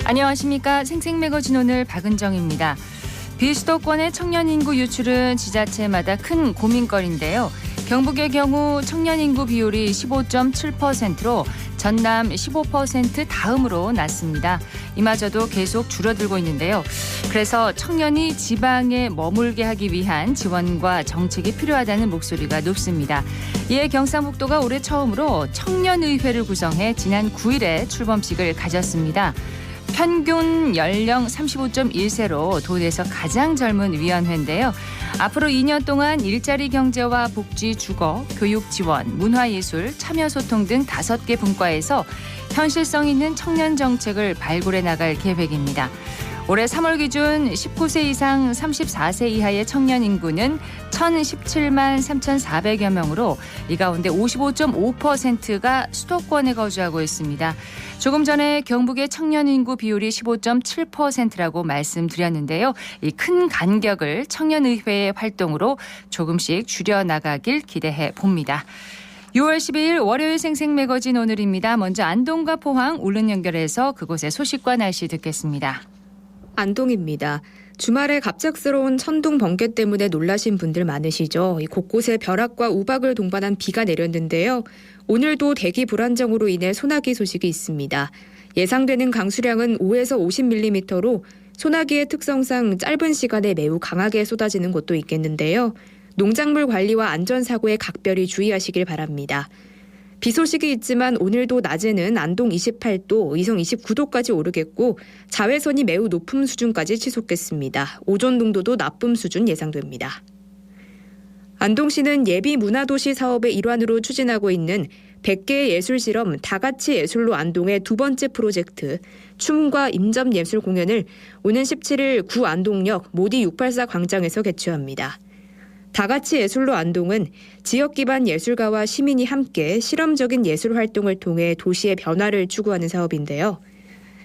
안녕하십니까. 생생매거진 오늘 박은정입니다. 비수도권의 청년 인구 유출은 지자체마다 큰 고민거리인데요. 경북의 경우 청년 인구 비율이 15.7%로 전남 15% 다음으로 낮습니다. 이마저도 계속 줄어들고 있는데요. 그래서 청년이 지방에 머물게 하기 위한 지원과 정책이 필요하다는 목소리가 높습니다. 이에 경상북도가 올해 처음으로 청년의회를 구성해 지난 9일에 출범식을 가졌습니다. 평균 연령 35.1세로 도내에서 가장 젊은 위원회인데요. 앞으로 2년 동안 일자리 경제와 복지, 주거, 교육 지원, 문화예술, 참여소통 등 5개 분과에서 현실성 있는 청년 정책을 발굴해 나갈 계획입니다. 올해 3월 기준 19세 이상 34세 이하의 청년 인구는 1,017만 3,400여 명으로 이 가운데 55.5%가 수도권에 거주하고 있습니다. 조금 전에 경북의 청년 인구 비율이 15.7%라고 말씀드렸는데요. 이 큰 간격을 청년의회의 활동으로 조금씩 줄여나가길 기대해 봅니다. 6월 12일 월요일 생생매거진 오늘입니다. 먼저 안동과 포항 울릉 연결해서 그곳의 소식과 날씨 듣겠습니다. 안동입니다. 주말에 갑작스러운 천둥 번개 때문에 놀라신 분들 많으시죠. 곳곳에 벼락과 우박을 동반한 비가 내렸는데요. 오늘도 대기 불안정으로 인해 소나기 소식이 있습니다. 예상되는 강수량은 5에서 50mm로 소나기의 특성상 짧은 시간에 매우 강하게 쏟아지는 곳도 있겠는데요. 농작물 관리와 안전사고에 각별히 주의하시길 바랍니다. 비 소식이 있지만 오늘도 낮에는 안동 28도, 의성 29도까지 오르겠고 자외선이 매우 높은 수준까지 치솟겠습니다. 오존 농도도 나쁨 수준 예상됩니다. 안동시는 예비 문화도시 사업의 일환으로 추진하고 있는 100개의 예술 실험 다같이 예술로 안동의 두 번째 프로젝트 춤과 임점 예술 공연을 오는 17일 구 안동역 모디 684 광장에서 개최합니다. 다같이 예술로 안동은 지역 기반 예술가와 시민이 함께 실험적인 예술 활동을 통해 도시의 변화를 추구하는 사업인데요.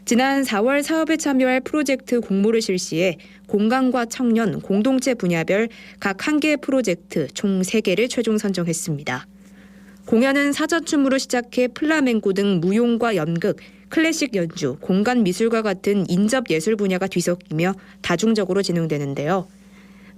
지난 4월 사업에 참여할 프로젝트 공모를 실시해 공간과 청년, 공동체 분야별 각 1개의 프로젝트 총 3개를 최종 선정했습니다. 공연은 사자춤으로 시작해 플라멩코 등 무용과 연극, 클래식 연주, 공간 미술과 같은 인접 예술 분야가 뒤섞이며 다중적으로 진행되는데요.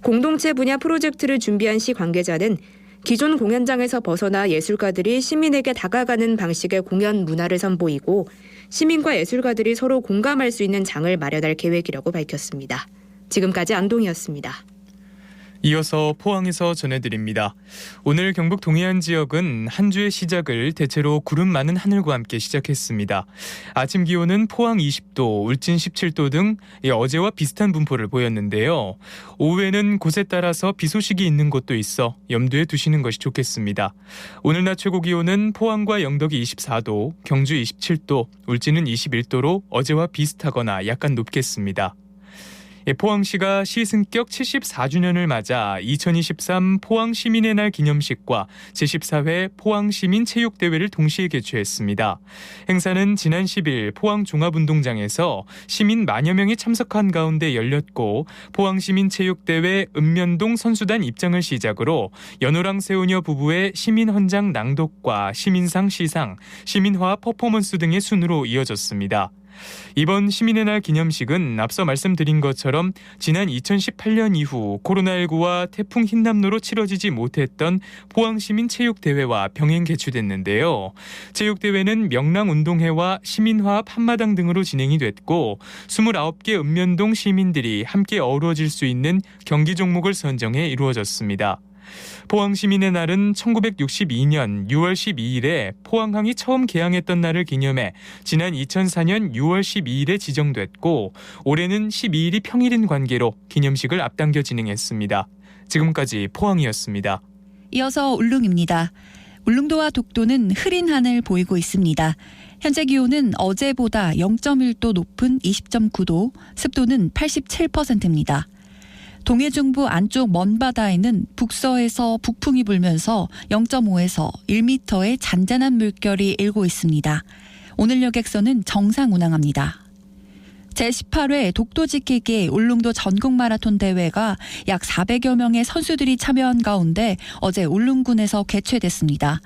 공동체 분야 프로젝트를 준비한 시 관계자는 기존 공연장에서 벗어나 예술가들이 시민에게 다가가는 방식의 공연 문화를 선보이고 시민과 예술가들이 서로 공감할 수 있는 장을 마련할 계획이라고 밝혔습니다. 지금까지 안동이었습니다. 이어서 포항에서 전해드립니다. 오늘 경북 동해안 지역은 한 주의 시작을 대체로 구름 많은 하늘과 함께 시작했습니다. 아침 기온은 포항 20도, 울진 17도 등 어제와 비슷한 분포를 보였는데요. 오후에는 곳에 따라서 비 소식이 있는 곳도 있어 염두에 두시는 것이 좋겠습니다. 오늘 낮 최고 기온은 포항과 영덕이 24도, 경주 27도, 울진은 21도로 어제와 비슷하거나 약간 높겠습니다. 포항시가 시승격 74주년을 맞아 2023 포항시민의 날 기념식과 제14회 포항시민체육대회를 동시에 개최했습니다. 행사는 지난 10일 포항종합운동장에서 시민 만여 명이 참석한 가운데 열렸고 포항시민체육대회 읍면동 선수단 입장을 시작으로 연호랑 세우녀 부부의 시민헌장 낭독과 시민상 시상, 시민화합 퍼포먼스 등의 순으로 이어졌습니다. 이번 시민의 날 기념식은 앞서 말씀드린 것처럼 지난 2018년 이후 코로나19와 태풍 흰남노로 치러지지 못했던 포항시민체육대회와 병행 개최됐는데요. 체육대회는 명랑운동회와 시민화합 한마당 등으로 진행이 됐고 29개 읍면동 시민들이 함께 어우러질 수 있는 경기 종목을 선정해 이루어졌습니다. 포항시민의 날은 1962년 6월 12일에 포항항이 처음 개항했던 날을 기념해 지난 2004년 6월 12일에 지정됐고 올해는 12일이 평일인 관계로 기념식을 앞당겨 진행했습니다. 지금까지 포항이었습니다. 이어서 울릉입니다. 울릉도와 독도는 흐린 하늘 보이고 있습니다. 현재 기온은 어제보다 0.1도 높은 20.9도, 습도는 87%입니다. 동해중부 안쪽 먼바다에는 북서에서 북풍이 불면서 0.5에서 1m의 잔잔한 물결이 일고 있습니다. 오늘 여객선은 정상 운항합니다. 제18회 독도지키기 울릉도 전국마라톤 대회가 약 400여 명의 선수들이 참여한 가운데 어제 울릉군에서 개최됐습니다.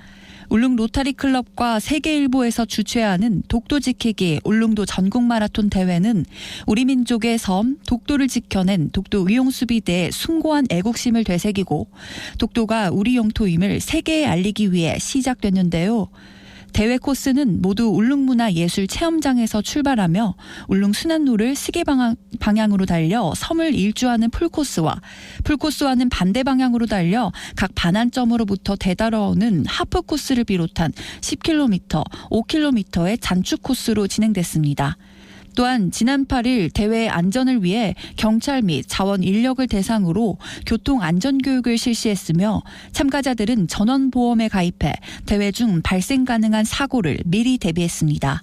울릉 로타리 클럽과 세계일보에서 주최하는 독도 지키기 울릉도 전국 마라톤 대회는 우리 민족의 섬 독도를 지켜낸 독도 위용수비대의 숭고한 애국심을 되새기고 독도가 우리 영토임을 세계에 알리기 위해 시작됐는데요. 대회 코스는 모두 울릉문화예술체험장에서 출발하며 울릉 순환로를 시계 방향으로 달려 섬을 일주하는 풀코스와 풀코스와는 반대 방향으로 달려 각 반환점으로부터 되돌아오는 하프 코스를 비롯한 10km, 5km의 단축 코스로 진행됐습니다. 또한 지난 8일 대회 안전을 위해 경찰 및 자원 인력을 대상으로 교통 안전 교육을 실시했으며 참가자들은 전원보험에 가입해 대회 중 발생 가능한 사고를 미리 대비했습니다.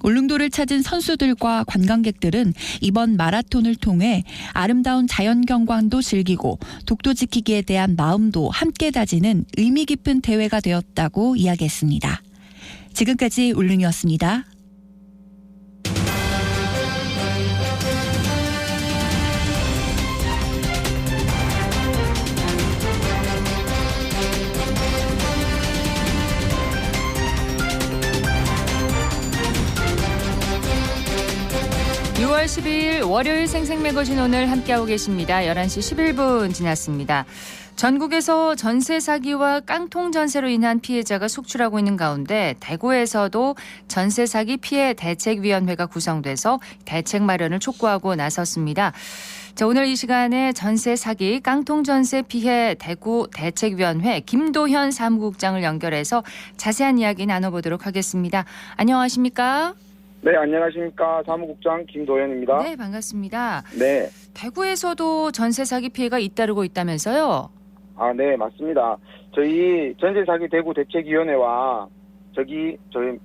울릉도를 찾은 선수들과 관광객들은 이번 마라톤을 통해 아름다운 자연경관도 즐기고 독도 지키기에 대한 마음도 함께 다지는 의미 깊은 대회가 되었다고 이야기했습니다. 지금까지 울릉이었습니다. (6월 12일) 월요일 생생매거진 오늘 함께하고 계십니다. 11시 11분 지났습니다. 전국에서 전세 사기와 깡통 전세로 인한 피해자가 속출하고 있는 가운데 대구에서도 전세 사기 피해 대책위원회가 구성돼서 대책 마련을 촉구하고 나섰습니다. 자, 오늘 이 시간에 전세 사기 깡통 전세 피해 대구 대책위원회 김도현 사무국장을 연결해서 자세한 이야기 나눠보도록 하겠습니다. 안녕하십니까? 네, 안녕하십니까. 사무국장 김도현입니다. 네, 반갑습니다. 네. 대구에서도 전세 사기 피해가 잇따르고 있다면서요? 아, 네, 맞습니다. 저희 전세사기 대구 대책위원회와 저희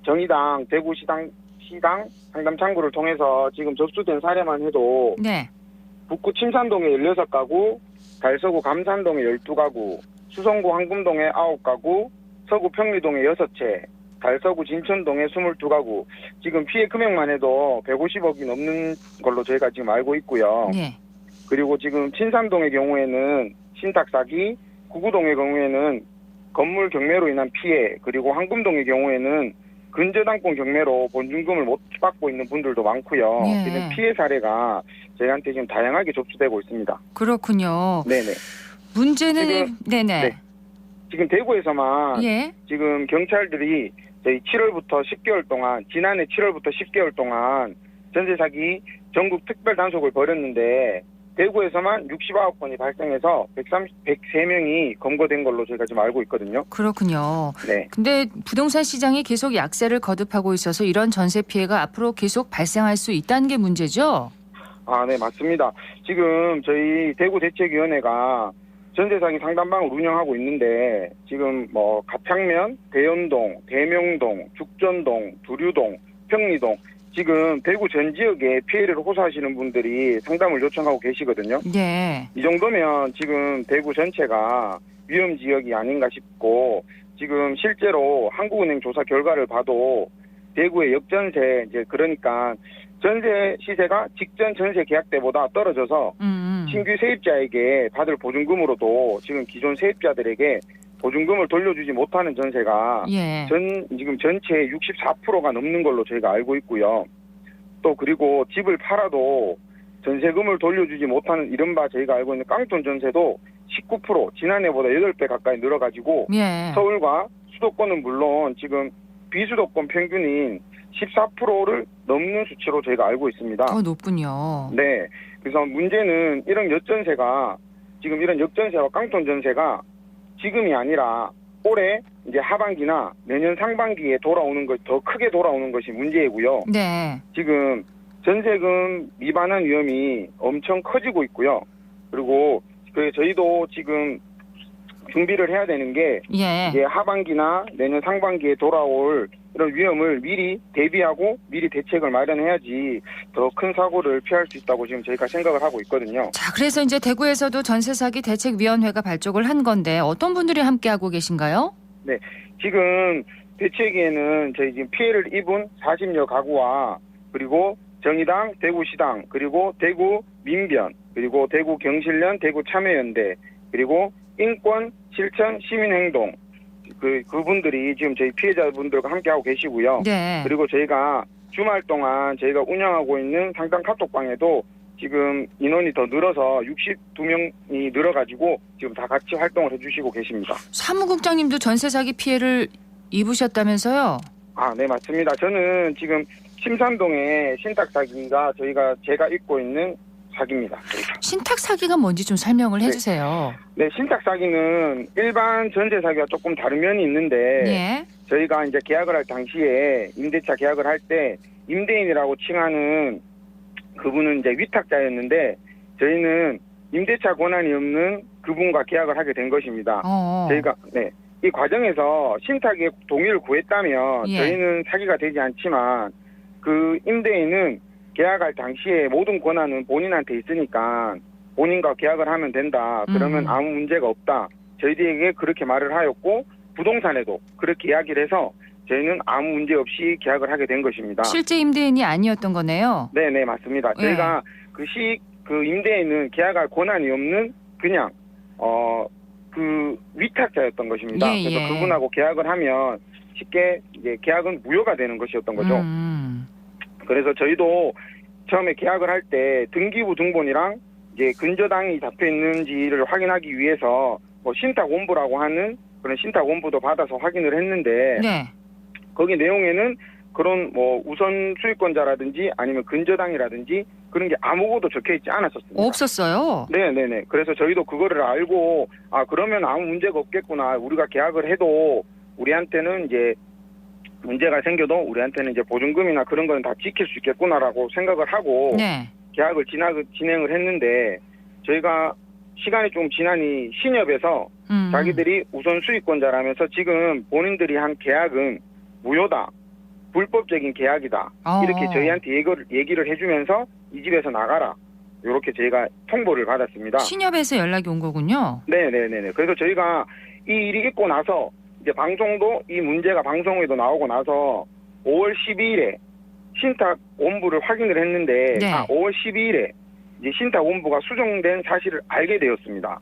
정의당 대구시당 상담창구를 통해서 지금 접수된 사례만 해도 네. 북구 침산동에 16가구, 달서구 감산동에 12가구, 수성구 황금동에 9가구, 서구 평리동에 6채, 달서구 진천동에 22가구, 지금 피해 금액만 해도 150억이 넘는 걸로 저희가 지금 알고 있고요. 네. 그리고 지금 친산동의 경우에는 신탁사기, 구구동의 경우에는 건물 경매로 인한 피해, 그리고 황금동의 경우에는 근저당권 경매로 보증금을 못 받고 있는 분들도 많고요. 예. 그래서 피해 사례가 저희한테 지금 다양하게 접수되고 있습니다. 그렇군요. 네네. 문제는 네네. 네. 지금 대구에서만 예. 지금 경찰들이 저희 7월부터 10개월 동안, 지난해 7월부터 10개월 동안 전세 사기 전국 특별 단속을 벌였는데 대구에서만 69건이 발생해서 103명이 검거된 걸로 저희가 지금 알고 있거든요. 그렇군요. 네. 근데 부동산 시장이 계속 약세를 거듭하고 있어서 이런 전세 피해가 앞으로 계속 발생할 수 있다는 게 문제죠? 아, 네, 맞습니다. 지금 저희 대구 대책위원회가 전세 사기 상담방을 운영하고 있는데 지금 뭐 가평면, 대연동, 대명동, 죽전동, 두류동, 평리동 지금 대구 전 지역에 피해를 호소하시는 분들이 상담을 요청하고 계시거든요. 네. 이 정도면 지금 대구 전체가 위험 지역이 아닌가 싶고 지금 실제로 한국은행 조사 결과를 봐도 대구의 역전세 이제 그러니까 전세 시세가 직전 전세 계약 때보다 떨어져서 신규 세입자에게 받을 보증금으로도 지금 기존 세입자들에게 보증금을 돌려주지 못하는 전세가 예. 지금 전체의 64%가 넘는 걸로 저희가 알고 있고요. 또 그리고 집을 팔아도 전세금을 돌려주지 못하는 이른바 저희가 알고 있는 깡통 전세도 19% 지난해보다 8배 가까이 늘어가지고 예. 서울과 수도권은 물론 지금 비수도권 평균인 14%를 넘는 수치로 저희가 알고 있습니다. 높군요. 네. 그래서 문제는 이런 역전세가 지금 이런 역전세와 깡통 전세가 지금이 아니라 올해 이제 하반기나 내년 상반기에 돌아오는 것, 더 크게 돌아오는 것이 문제이고요. 네. 지금 전세금 미반환 위험이 엄청 커지고 있고요. 그리고 저희도 지금 준비를 해야 되는 게 예. 이제 하반기나 내년 상반기에 돌아올 이런 위험을 미리 대비하고 미리 대책을 마련해야지 더 큰 사고를 피할 수 있다고 지금 저희가 생각을 하고 있거든요. 자, 그래서 이제 대구에서도 전세 사기 대책위원회가 발족을 한 건데 어떤 분들이 함께 하고 계신가요? 네, 지금 대책위에는 저희 지금 피해를 입은 40여 가구와 그리고 정의당, 대구시당, 그리고 대구 민변, 그리고 대구 경실련, 대구 참여연대, 그리고 인권, 실천, 시민행동, 그분들이 지금 저희 피해자분들과 함께 하고 계시고요. 네. 그리고 저희가 주말 동안 저희가 운영하고 있는 상담 카톡방에도 지금 인원이 더 늘어서 62명이 늘어가지고 지금 다 같이 활동을 해주시고 계십니다. 사무국장님도 전세 사기 피해를 입으셨다면서요? 아, 네, 맞습니다. 저는 지금 심산동의 신탁 사기가 제가 입고 있는 사기입니다. 신탁 사기가 뭔지 좀 설명을 해주세요. 네, 신탁 사기는 일반 전세 사기와 조금 다른 면이 있는데 예. 저희가 이제 계약을 할 당시에 임대차 계약을 할 때 임대인이라고 칭하는 그분은 이제 위탁자였는데 저희는 임대차 권한이 없는 그분과 계약을 하게 된 것입니다. 저희가 이 과정에서 신탁의 동의를 구했다면 예. 저희는 사기가 되지 않지만 그 임대인은 계약할 당시에 모든 권한은 본인한테 있으니까 본인과 계약을 하면 된다. 그러면 아무 문제가 없다. 저희들에게 그렇게 말을 하였고 부동산에도 그렇게 이야기를 해서 저희는 아무 문제 없이 계약을 하게 된 것입니다. 실제 임대인이 아니었던 거네요. 네, 맞습니다. 예. 저희가 그 임대인은 계약할 권한이 없는 그냥 그 위탁자였던 것입니다. 예, 그래서 예. 그분하고 계약을 하면 쉽게 이제 계약은 무효가 되는 것이었던 거죠. 그래서 저희도 처음에 계약을 할 때 등기부 등본이랑 이제 근저당이 잡혀 있는지를 확인하기 위해서 뭐 신탁 원부라고 하는 그런 신탁 원부도 받아서 확인을 했는데 네. 거기 내용에는 그런 뭐 우선 수익권자라든지 아니면 근저당이라든지 그런 게 아무것도 적혀 있지 않았었습니다. 없었어요. 네네네. 그래서 저희도 그거를 알고 그러면 아무 문제가 없겠구나. 우리가 계약을 해도 우리한테는 이제 문제가 생겨도 우리한테는 이제 보증금이나 그런 거는 다 지킬 수 있겠구나라고 생각을 하고 네. 계약을 진행을 했는데 저희가 시간이 좀 지나니 신협에서 자기들이 우선 수익권자라면서 지금 본인들이 한 계약은 무효다. 불법적인 계약이다. 이렇게 저희한테 얘기를 해주면서 이 집에서 나가라. 이렇게 저희가 통보를 받았습니다. 신협에서 연락이 온 거군요. 네네네. 그래서 저희가 이 일이 있고 나서 이제 방송도 이 문제가 방송에도 나오고 나서 5월 12일에 신탁 원부를 확인을 했는데 네. 5월 12일에 이제 신탁 원부가 수정된 사실을 알게 되었습니다.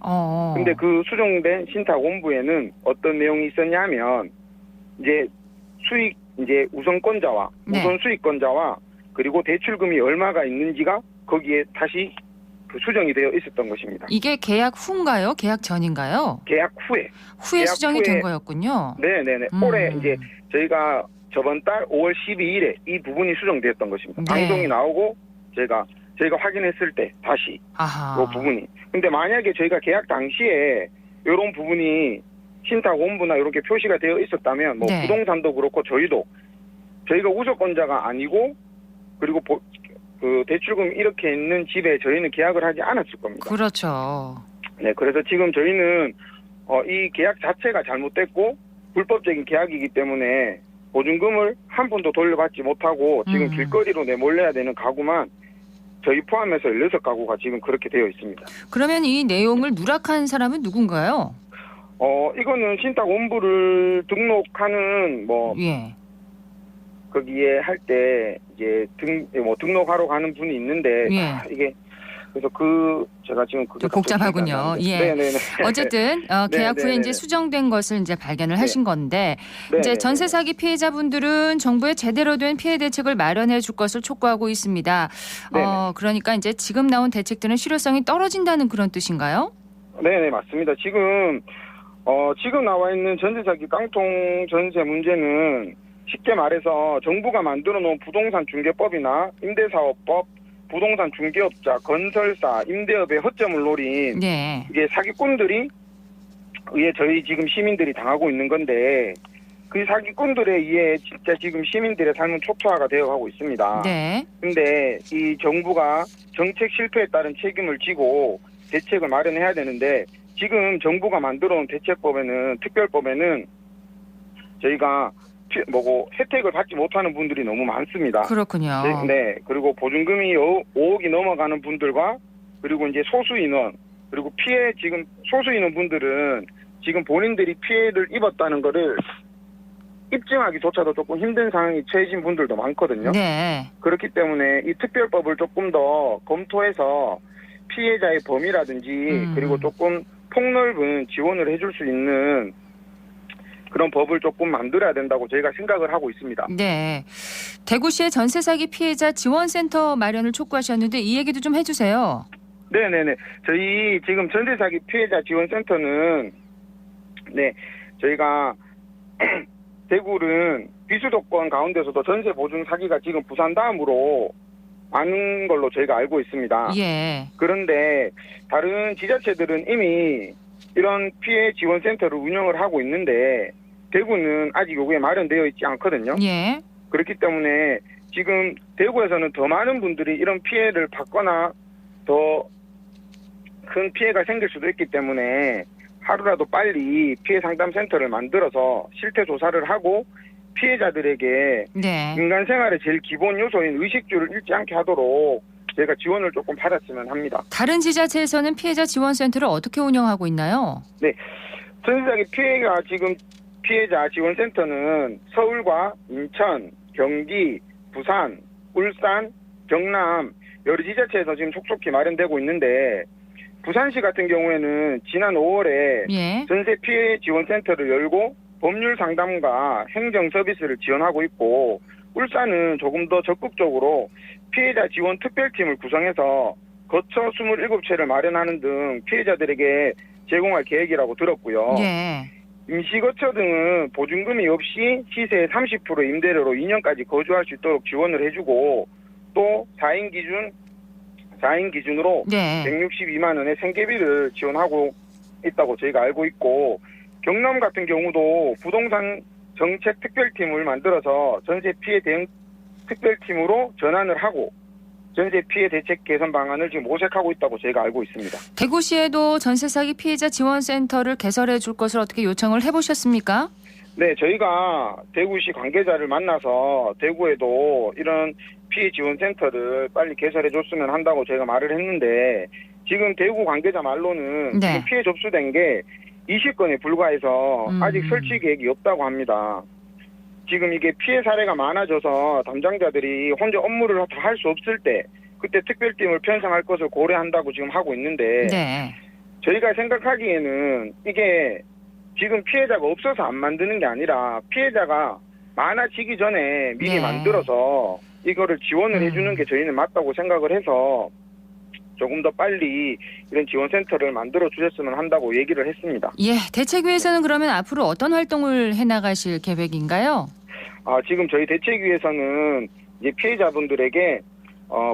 근데 그 수정된 신탁 원부에는 어떤 내용이 있었냐면 이제 우선권자와 네. 우선 수익권자와 그리고 대출금이 얼마가 있는지가 거기에 다시 그 수정이 되어 있었던 것입니다. 이게 계약 후인가요? 계약 전인가요? 계약 후에 후에 수정이 된 거였군요. 네네네. 올해 이제 저희가 저번 달 5월 12일에 이 부분이 수정되었던 것입니다. 네. 방송이 나오고 저희가 확인했을 때 다시 아하. 이 부분이. 근데 만약에 저희가 계약 당시에 이런 부분이 신탁 원부나 이렇게 표시가 되어 있었다면 뭐 네. 부동산도 그렇고 저희가 우선권자가 아니고 그리고 그 대출금 이렇게 있는 집에 저희는 계약을 하지 않았을 겁니다. 그렇죠. 네, 그래서 지금 저희는 이 계약 자체가 잘못됐고 불법적인 계약이기 때문에 보증금을 한 푼도 돌려받지 못하고 지금 길거리로 내몰려야 되는 가구만 저희 포함해서 16가구가 지금 그렇게 되어 있습니다. 그러면 이 내용을 누락한 사람은 누군가요? 이거는 신탁 원부를 등록하는 예. 거기에 할 때 이제 등록하러 가는 분이 있는데 예. 이게 그래서 제가 지금 그게 복잡하군요. 예. 네네네. 어쨌든 계약 후에 네네네. 이제 수정된 것을 이제 발견을 하신 건데 이제 네네네. 전세 사기 피해자분들은 정부의 제대로 된 피해 대책을 마련해 줄 것을 촉구하고 있습니다. 네네. 그러니까 이제 지금 나온 대책들은 실효성이 떨어진다는 그런 뜻인가요? 네네 맞습니다. 지금 나와 있는 전세 사기 깡통 전세 문제는 쉽게 말해서 정부가 만들어 놓은 부동산 중개법이나 임대사업법, 부동산 중개업자, 건설사, 임대업의 허점을 노린 네. 이게 사기꾼들이 저희 지금 시민들이 당하고 있는 건데 그 사기꾼들에 의해 진짜 지금 시민들의 삶은 초토화가 되어가고 있습니다. 네. 근데 이 정부가 정책 실패에 따른 책임을 지고 대책을 마련해야 되는데 지금 정부가 만들어 놓은 대책법에는 특별법에는 저희가 혜택을 받지 못하는 분들이 너무 많습니다. 그렇군요. 네. 그리고 보증금이 5억이 넘어가는 분들과 그리고 이제 소수 인원 그리고 지금 소수 인원 분들은 지금 본인들이 피해를 입었다는 거를 입증하기조차도 조금 힘든 상황이 처해진 분들도 많거든요. 네. 그렇기 때문에 이 특별법을 조금 더 검토해서 피해자의 범위라든지 그리고 조금 폭넓은 지원을 해줄 수 있는 그런 법을 조금 만들어야 된다고 저희가 생각을 하고 있습니다. 네. 대구시의 전세 사기 피해자 지원센터 마련을 촉구하셨는데 이 얘기도 좀 해주세요. 네네네. 저희 지금 전세 사기 피해자 지원센터는 저희가 대구는 비수도권 가운데서도 전세 보증 사기가 지금 부산 다음으로 많은 걸로 저희가 알고 있습니다. 예. 그런데 다른 지자체들은 이미 이런 피해 지원센터를 운영을 하고 있는데 대구는 아직 요게 마련되어 있지 않거든요. 예. 그렇기 때문에 지금 대구에서는 더 많은 분들이 이런 피해를 받거나 더 큰 피해가 생길 수도 있기 때문에 하루라도 빨리 피해 상담센터를 만들어서 실태 조사를 하고 피해자들에게 네. 인간 생활의 제일 기본 요소인 의식주를 잃지 않게 하도록 저희가 지원을 조금 받았으면 합니다. 다른 지자체에서는 피해자 지원센터를 어떻게 운영하고 있나요? 전세사기 피해가 지금 피해자 지원센터는 서울과 인천, 경기, 부산, 울산, 경남 여러 지자체에서 지금 속속히 마련되고 있는데 부산시 같은 경우에는 지난 5월에 예. 전세 피해 지원센터를 열고 법률 상담과 행정 서비스를 지원하고 있고 울산은 조금 더 적극적으로 피해자 지원 특별팀을 구성해서 거처 27채를 마련하는 등 피해자들에게 제공할 계획이라고 들었고요. 예. 임시거처 등은 보증금이 없이 시세의 30% 임대료로 2년까지 거주할 수 있도록 지원을 해주고 또 4인 기준으로 네. 162만 원의 생계비를 지원하고 있다고 저희가 알고 있고 경남 같은 경우도 부동산 정책 특별팀을 만들어서 전세 피해 대응 특별팀으로 전환을 하고 전세 피해 대책 개선 방안을 지금 모색하고 있다고 저희가 알고 있습니다. 대구시에도 전세 사기 피해자 지원센터를 개설해 줄 것을 어떻게 요청을 해보셨습니까? 네, 저희가 대구시 관계자를 만나서 대구에도 이런 피해 지원센터를 빨리 개설해 줬으면 한다고 저희가 말을 했는데 지금 대구 관계자 말로는 네. 지금 피해 접수된 게 20건에 불과해서 아직 설치 계획이 없다고 합니다. 지금 이게 피해 사례가 많아져서 담당자들이 혼자 업무를 다 할 수 없을 때 그때 특별팀을 편성할 것을 고려한다고 지금 하고 있는데 네. 저희가 생각하기에는 이게 지금 피해자가 없어서 안 만드는 게 아니라 피해자가 많아지기 전에 미리 네. 만들어서 이거를 지원을 해주는 게 저희는 맞다고 생각을 해서 조금 더 빨리 이런 지원센터를 만들어 주셨으면 한다고 얘기를 했습니다. 예. 대책위에서는 그러면 앞으로 어떤 활동을 해나가실 계획인가요? 지금 저희 대책위에서는 이제 피해자분들에게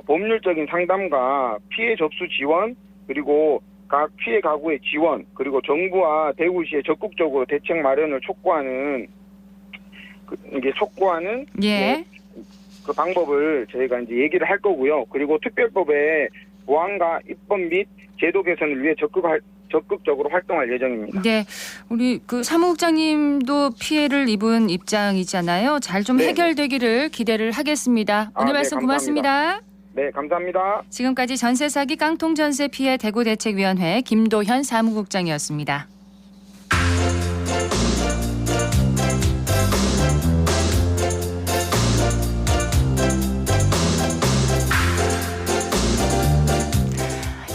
법률적인 상담과 피해 접수 지원 그리고 각 피해 가구의 지원 그리고 정부와 대구시에 적극적으로 대책 마련을 촉구하는 예. 그 방법을 저희가 이제 얘기를 할 거고요. 그리고 특별법의 보완과 입법 및 제도 개선을 위해 적극적으로 활동할 예정입니다. 네. 우리 그 사무국장님도 피해를 입은 입장이잖아요. 잘 좀 네. 해결되기를 기대를 하겠습니다. 오늘 네, 말씀 감사합니다. 고맙습니다. 네, 감사합니다. 지금까지 전세 사기 깡통 전세 피해 대구대책위원회 김도현 사무국장이었습니다.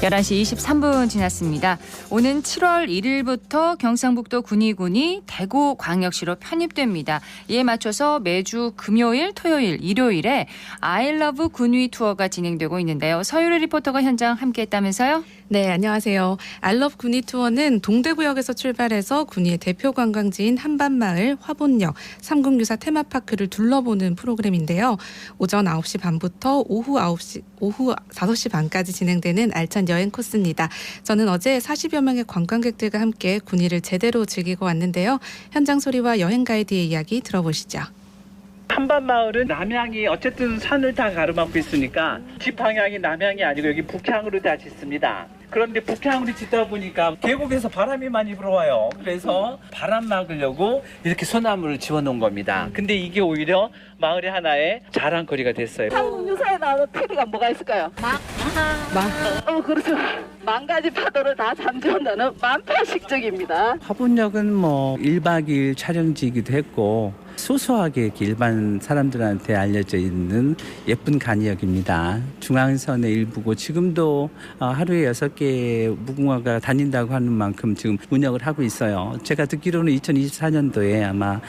(11시 23분) 지났습니다. 오는 7월 1일부터 경상북도 군위군이 대구광역시로 편입됩니다. 이에 맞춰서 매주 금요일, 토요일, 일요일에 아이러브 군위 투어가 진행되고 있는데요. 서유리 리포터가 현장 함께했다면서요? 네, 안녕하세요. 알럽 군위 투어는 동대구역에서 출발해서 군위의 대표 관광지인 한반마을, 화본역, 삼국유사 테마파크를 둘러보는 프로그램인데요. 오전 9시 반부터 오후 5시 반까지 진행되는 알찬 여행 코스입니다. 저는 어제 40여 명의 관광객들과 함께 군위를 제대로 즐기고 왔는데요. 현장 소리와 여행 가이드의 이야기 들어보시죠. 한반마을은 남향이 어쨌든 산을 다 가로막고 있으니까 집 방향이 남향이 아니고 여기 북향으로 다 짓습니다. 그런데 북향으로 짓다 보니까 계곡에서 바람이 많이 불어와요. 그래서 바람 막으려고 이렇게 소나무를 지어놓은 겁니다. 근데 이게 오히려 마을의 하나의 자랑거리가 됐어요. 한국 유사에 나오는 특이가 뭐가 있을까요? 그렇죠. 만 가지 파도를 다 잠재운다는 만파식적입니다. 화본역은 1박 2일 촬영지이기도 했고 소소하게 이렇게 일반 사람들한테 알려져 있는 예쁜 간이역입니다. 중앙선의 일부고 지금도 하루에 6개의 무궁화가 다닌다고 하는 만큼 지금 운영을 하고 있어요. 제가 듣기로는 2024년도에 아마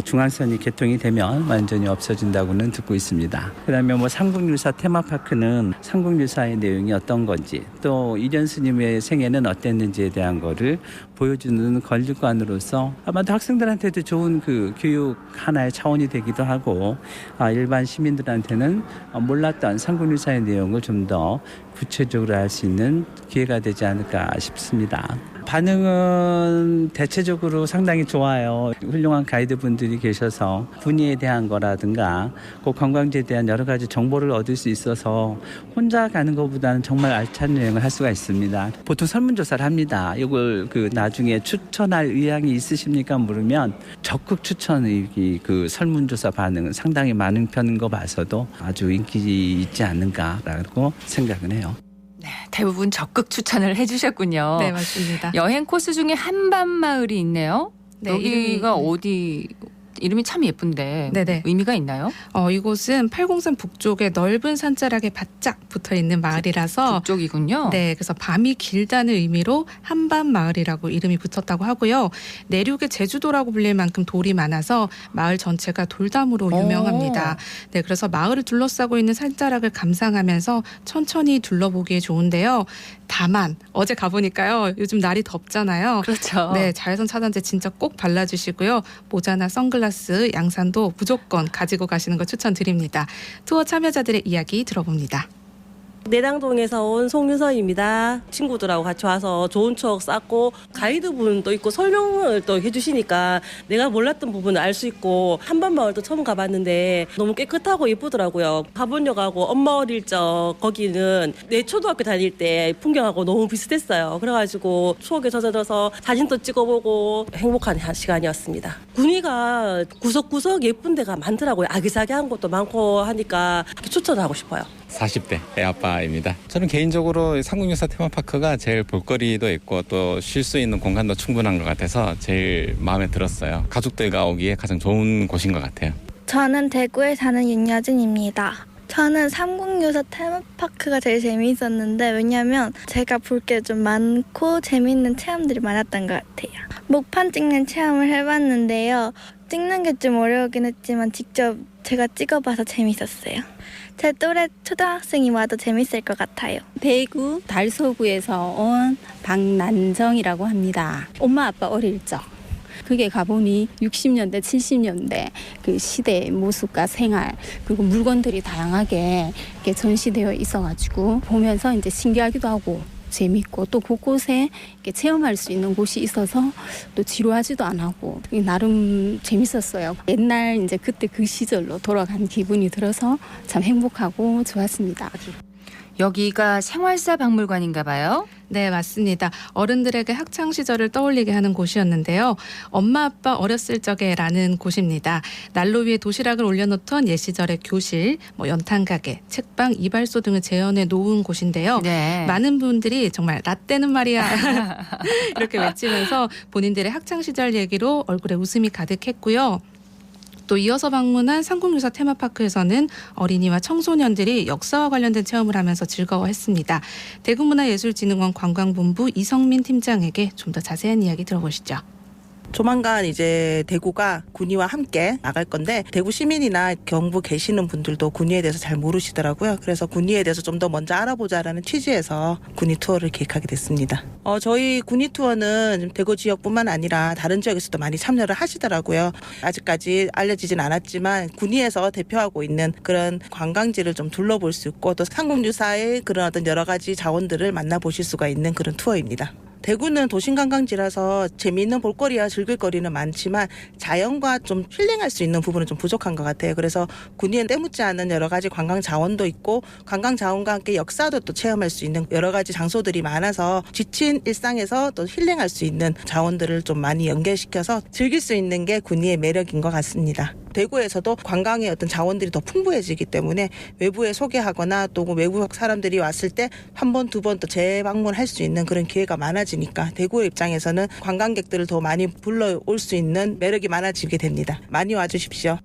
중앙선이 개통이 되면 완전히 없어진다고는 듣고 있습니다. 그다음에 삼국유사 테마파크는 삼국유사의 내용이 어떤 건지 또 이련 스님의 생애는 어땠는지에 대한 거를 보여주는 권리관으로서 아마도 학생들한테도 좋은 그 교육 하나의 차원이 되기도 하고 일반 시민들한테는 몰랐던 삼국유사의 내용을 좀 더 구체적으로 알 수 있는 기회가 되지 않을까 싶습니다. 반응은 대체적으로 상당히 좋아요. 훌륭한 가이드분들이 계셔서 군위에 대한 거라든가 그 관광지에 대한 여러 가지 정보를 얻을 수 있어서 혼자 가는 것보다는 정말 알찬 여행을 할 수가 있습니다. 보통 설문조사를 합니다. 이걸 나중에 추천할 의향이 있으십니까? 물으면 적극 추천의 그 설문조사 반응은 상당히 많은 편인 거 봐서도 아주 인기 있지 않는가라고 생각은 해요. 네, 대부분 적극 추천을 해주셨군요. 네, 맞습니다. 여행 코스 중에 한밤마을이 있네요. 네, 여기가 어디? 이름이 참 예쁜데 네네. 의미가 있나요? 이곳은 팔공산 북쪽에 넓은 산자락에 바짝 붙어있는 마을이라서 북쪽이군요. 네, 그래서 밤이 길다는 의미로 한밤마을이라고 이름이 붙었다고 하고요. 내륙의 제주도라고 불릴 만큼 돌이 많아서 마을 전체가 돌담으로 유명합니다. 네, 그래서 마을을 둘러싸고 있는 산자락을 감상하면서 천천히 둘러보기에 좋은데요. 다만 어제 가보니까요. 요즘 날이 덥잖아요. 그렇죠. 네, 자외선 차단제 진짜 꼭 발라주시고요. 모자나 선글라스, 양산도 무조건 가지고 가시는 거 추천드립니다. 투어 참여자들의 이야기 들어봅니다. 내량동에서 온 송유서입니다. 친구들하고 같이 와서 좋은 추억 쌓고 가이드분도 있고 설명을 또 해주시니까 내가 몰랐던 부분을 알 수 있고 한밤마을도 처음 가봤는데 너무 깨끗하고 예쁘더라고요. 가본역하고 엄마 어릴 적 거기는 내 초등학교 다닐 때 풍경하고 너무 비슷했어요. 그래가지고 추억에 젖어져서 사진도 찍어보고 행복한 시간이었습니다. 군위가 구석구석 예쁜 데가 많더라고요. 아기자기한 것도 많고 하니까 추천하고 싶어요. 40대 애아빠입니다. 저는 개인적으로 삼국유사 테마파크가 제일 볼거리도 있고 또 쉴 수 있는 공간도 충분한 것 같아서 제일 마음에 들었어요. 가족들과 오기에 가장 좋은 곳인 것 같아요. 저는 대구에 사는 윤여진입니다. 저는 삼국유사 테마파크가 제일 재미있었는데 왜냐면 제가 볼 게 좀 많고 재미있는 체험들이 많았던 것 같아요. 목판 찍는 체험을 해봤는데요. 찍는 게 좀 어려우긴 했지만 직접 제가 찍어봐서 재밌었어요. 제 또래 초등학생이 와도 재밌을 것 같아요. 대구 달서구에서 온 박난정이라고 합니다. 엄마 아빠 어릴 적 그게 가보니 60년대 70년대 그 시대의 모습과 생활 그리고 물건들이 다양하게 이렇게 전시되어 있어가지고 보면서 이제 신기하기도 하고 재밌고 또 곳곳에 이렇게 체험할 수 있는 곳이 있어서 또 지루하지도 않고 나름 재밌었어요. 옛날 이제 그때 그 시절로 돌아간 기분이 들어서 참 행복하고 좋았습니다. 여기가 생활사 박물관인가 봐요. 네, 맞습니다. 어른들에게 학창 시절을 떠올리게 하는 곳이었는데요. 엄마 아빠 어렸을 적에라는 곳입니다. 난로 위에 도시락을 올려놓던 옛 시절의 교실, 연탄 가게, 책방, 이발소 등을 재현해 놓은 곳인데요. 네. 많은 분들이 정말 라떼는 말이야 이렇게 외치면서 본인들의 학창 시절 얘기로 얼굴에 웃음이 가득했고요. 또 이어서 방문한 삼국유사 테마파크에서는 어린이와 청소년들이 역사와 관련된 체험을 하면서 즐거워했습니다. 대구문화예술진흥원 관광본부 이성민 팀장에게 좀 더 자세한 이야기 들어보시죠. 조만간 이제 대구가 군위와 함께 나갈 건데 대구 시민이나 경북 계시는 분들도 군위에 대해서 잘 모르시더라고요. 그래서 군위에 대해서 좀 더 먼저 알아보자라는 취지에서 군위 투어를 기획하게 됐습니다. 저희 군위 투어는 대구 지역뿐만 아니라 다른 지역에서도 많이 참여를 하시더라고요. 아직까지 알려지진 않았지만 군위에서 대표하고 있는 그런 관광지를 좀 둘러볼 수 있고 또 삼국유사의 그런 어떤 여러 가지 자원들을 만나보실 수가 있는 그런 투어입니다. 대구는 도심관광지라서 재미있는 볼거리와 즐길거리는 많지만 자연과 좀 힐링할 수 있는 부분은 좀 부족한 것 같아요. 그래서 군위엔 때묻지 않은 여러 가지 관광 자원도 있고 관광 자원과 함께 역사도 또 체험할 수 있는 여러 가지 장소들이 많아서 지친 일상에서 또 힐링할 수 있는 자원들을 좀 많이 연결시켜서 즐길 수 있는 게 군위의 매력인 것 같습니다. 대구에서도 관광의 어떤 자원들이 더 풍부해지기 때문에 외부에 소개하거나 또 외부 사람들이 왔을 때 한 번, 두 번 또 재방문할 수 있는 그런 기회가 많아지니까 대구의 입장에서는 관광객들을 더 많이 불러올 수 있는 매력이 많아지게 됩니다. 많이 와주십시오.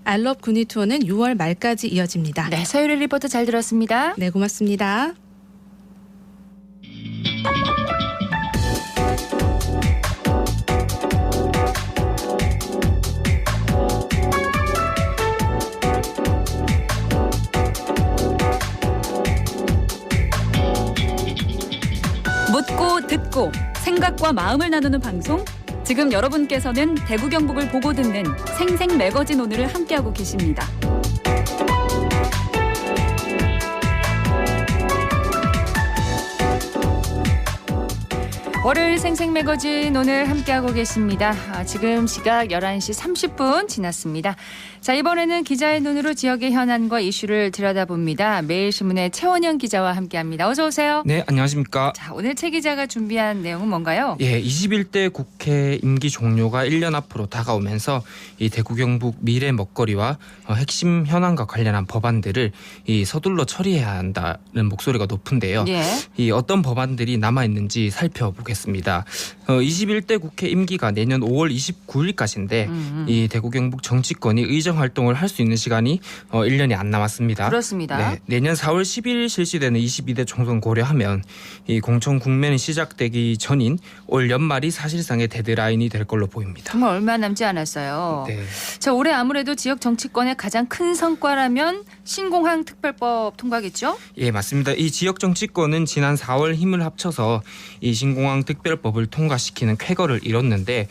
알럽 군위 투어는 6월 말까지 이어집니다. 네, 서유리 리포터 잘 들었습니다. 네, 고맙습니다. 묻고 듣고 생각과 마음을 나누는 방송. 지금 여러분께서는 대구 경북을 보고 듣는 생생 매거진 오늘을 함께하고 계십니다. 월요일 생생 매거진 오늘 함께하고 계십니다. 지금 시각 11시 30분 지났습니다. 자, 이번에는 기자의 눈으로 지역의 현안과 이슈를 들여다봅니다. 매일신문의 최원영 기자와 함께합니다. 어서 오세요. 네, 안녕하십니까. 자, 오늘 최 기자가 준비한 내용은 뭔가요? 예, 21대 국회 임기 종료가 1년 앞으로 다가오면서 이 대구 경북 미래 먹거리와 핵심 현안과 관련한 법안들을 이 서둘러 처리해야 한다는 목소리가 높은데요. 예. 이 어떤 법안들이 남아 있는지 살펴보겠습니다. 21대 국회 임기가 내년 5월 29일까지인데 이 대구 경북 정치권이 의정 활동을 할 수 있는 시간이 1년이 안 남았습니다. 그렇습니다. 네, 내년 4월 10일 실시되는 22대 총선 고려하면 이 공천 국면이 시작되기 전인 올 연말이 사실상의 데드라인이 될 걸로 보입니다. 정말 얼마 남지 않았어요. 네. 자, 올해 아무래도 지역 정치권의 가장 큰 성과라면 신공항 특별법 통과겠죠? 예, 맞습니다. 이 지역 정치권은 지난 4월 힘을 합쳐서 이 신공항 특별법을 통과시키는 쾌거를 이뤘는데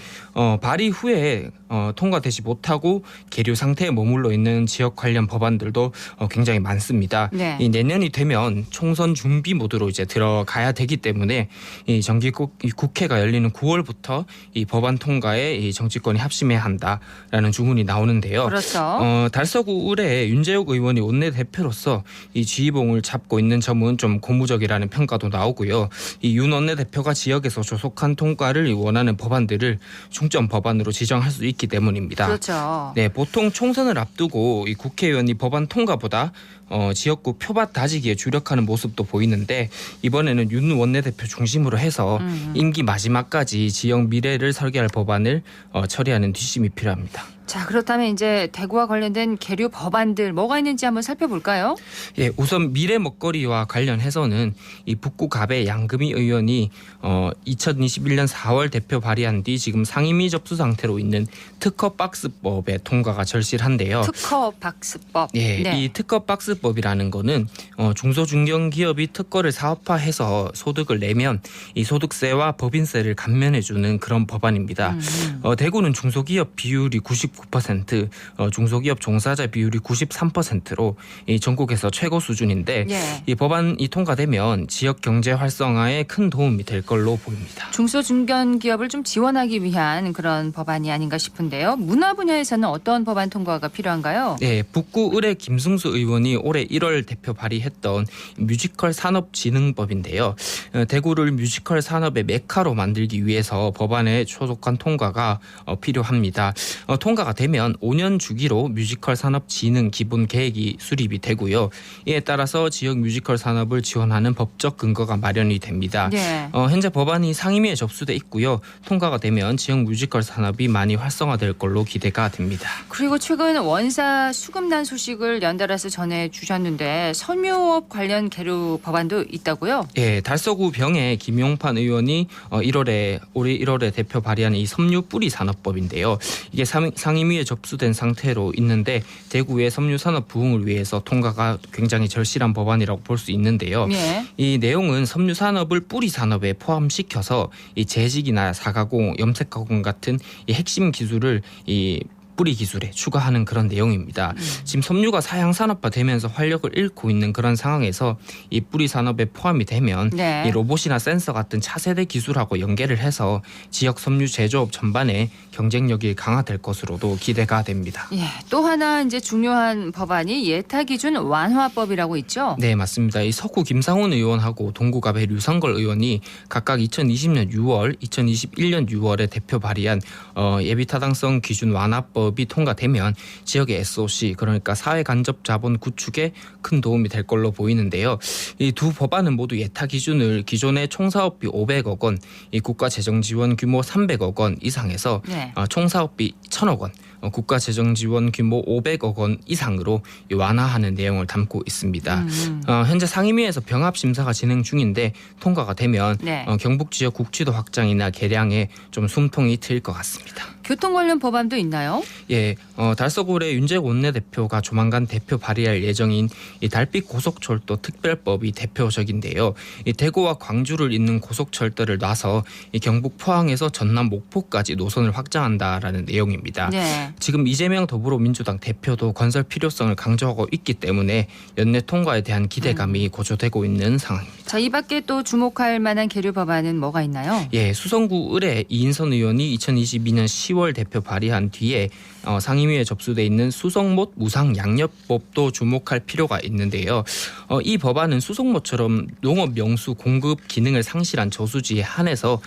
발의 후에 통과되지 못하고 계류 상태에 머물러 있는 지역 관련 법안들도 굉장히 많습니다. 네. 이 내년이 되면 총선 준비 모드로 이제 들어가야 되기 때문에 이 정기 국회가 열리는 9월부터 이 법안 통과에 이 정치권이 합심해야 한다라는 주문이 나오는데요. 그렇죠. 달서구 의뢰에 윤재욱 의원이 원내대표로서 이 지휘봉을 잡고 있는 점은 좀 고무적이라는 평가도 나오고요. 이 윤 원내대표가 지역에서 조속한 통과를 원하는 법안들을 중점 법안으로 지정할 수 있기 때문입니다. 그렇죠. 네, 보통 총선을 앞두고 이 국회의원이 법안 통과보다 지역구 표밭 다지기에 주력하는 모습도 보이는데 이번에는 윤 원내대표 중심으로 해서 임기 마지막까지 지역 미래를 설계할 법안을 처리하는 뒷심이 필요합니다. 자, 그렇다면 이제 대구와 관련된 계류 법안들 뭐가 있는지 한번 살펴볼까요? 예, 우선 미래 먹거리와 관련해서는 이 북구 갑의 양금희 의원이 2021년 4월 대표 발의한 뒤 지금 상임위 접수 상태로 있는 특허 박스법의 통과가 절실한데요. 특허 박스법. 예, 네. 이 특허 박스법이라는 거는 중소중견기업이 특허를 사업화해서 소득을 내면 이 소득세와 법인세를 감면해주는 그런 법안입니다. 대구는 중소기업 비율이 99%, 중소기업 종사자 비율이 93%로 이 전국에서 최고 수준인데 예. 이 법안이 통과되면 지역 경제 활성화에 큰 도움이 될 걸로 보입니다. 중소중견기업을 좀 지원하기 위한 그런 법안이 아닌가 싶은데요. 문화 분야에서는 어떤 법안 통과가 필요한가요? 네, 북구 의뢰 김승수 의원이 올해 1월 대표 발의했던 뮤지컬 산업진흥법인데요. 대구를 뮤지컬 산업의 메카로 만들기 위해서 법안의 초속한 통과가 필요합니다. 통과가 되면 5년 주기로 뮤지컬 산업 진흥 기본 계획이 수립이 되고요. 이에 따라서 지역 뮤지컬 산업을 지원하는 법적 근거가 마련이 됩니다. 네. 현재 법안이 상임위에 접수돼 있고요. 통과가 되면 지역 뮤지컬 산업이 많이 활성화될 걸로 기대가 됩니다. 그리고 최근 원사 수급난 소식을 연달아서 전해주셨는데 섬유업 관련 계류 법안도 있다고요? 예, 달서구 병의 김용판 의원이 올해 1월에 대표 발의한 이 섬유 뿌리 산업법인데요. 이게 상임위에 접수된 상태로 있는데 대구의 섬유 산업 부흥을 위해서 통과가 굉장히 절실한 법안이라고 볼 수 있는데요. 예. 이 내용은 섬유 산업을 뿌리 산업에 포함시켜서 이 재직이나 사가공, 염색가공 같은 이 핵심 기술을 이 뿌리 기술에 추가하는 그런 내용입니다. 지금 섬유가 사양 산업화되면서 활력을 잃고 있는 그런 상황에서 이 뿌리 산업에 포함이 되면 네. 이 로봇이나 센서 같은 차세대 기술하고 연계를 해서 지역 섬유 제조업 전반에 경쟁력이 강화될 것으로도 기대가 됩니다. 예, 또 하나 이제 중요한 법안이 예타 기준 완화법이라고 있죠? 네, 맞습니다. 이 서구 김상훈 의원하고 동구갑의 류상걸 의원이 각각 2020년 6월, 2021년 6월에 대표 발의한 예비타당성 기준 완화법 법이 통과되면 지역의 SOC 그러니까 사회간접자본 구축에 큰 도움이 될 걸로 보이는데요. 이 두 법안은 모두 예타 기준을 기존의 총사업비 500억 원, 이 국가재정지원 규모 300억 원 이상에서 네. 총사업비 1,000억 원, 국가재정지원 규모 500억 원 이상으로 완화하는 내용을 담고 있습니다. 현재 상임위에서 병합심사가 진행 중인데 통과가 되면 네. 경북 지역 국지도 확장이나 개량에 좀 숨통이 트일 것 같습니다. 교통 관련 법안도 있나요? 예, 달서구의 윤재욱 원내대표가 조만간 대표 발의할 예정인 이 달빛 고속철도 특별법이 대표적인데요. 이 대구와 광주를 잇는 고속철도를 놔서 이 경북 포항에서 전남 목포까지 노선을 확장한다라는 내용입니다. 네. 지금 이재명 더불어민주당 대표도 건설 필요성을 강조하고 있기 때문에 연내 통과에 대한 기대감이 고조되고 있는 상황입니다. 자, 이 밖에 또 주목할 만한 계류 법안은 뭐가 있나요? 예, 수성구 을의 이인선 의원이 2022년 10월 대표 발의한 뒤에 상임위에 접수돼 있는 수성못 무상양력법도 주목할 필요가 있는데요. 이 법안은 수성못처럼 농업 명수 공급 기능을 상실한 저수지에 한해서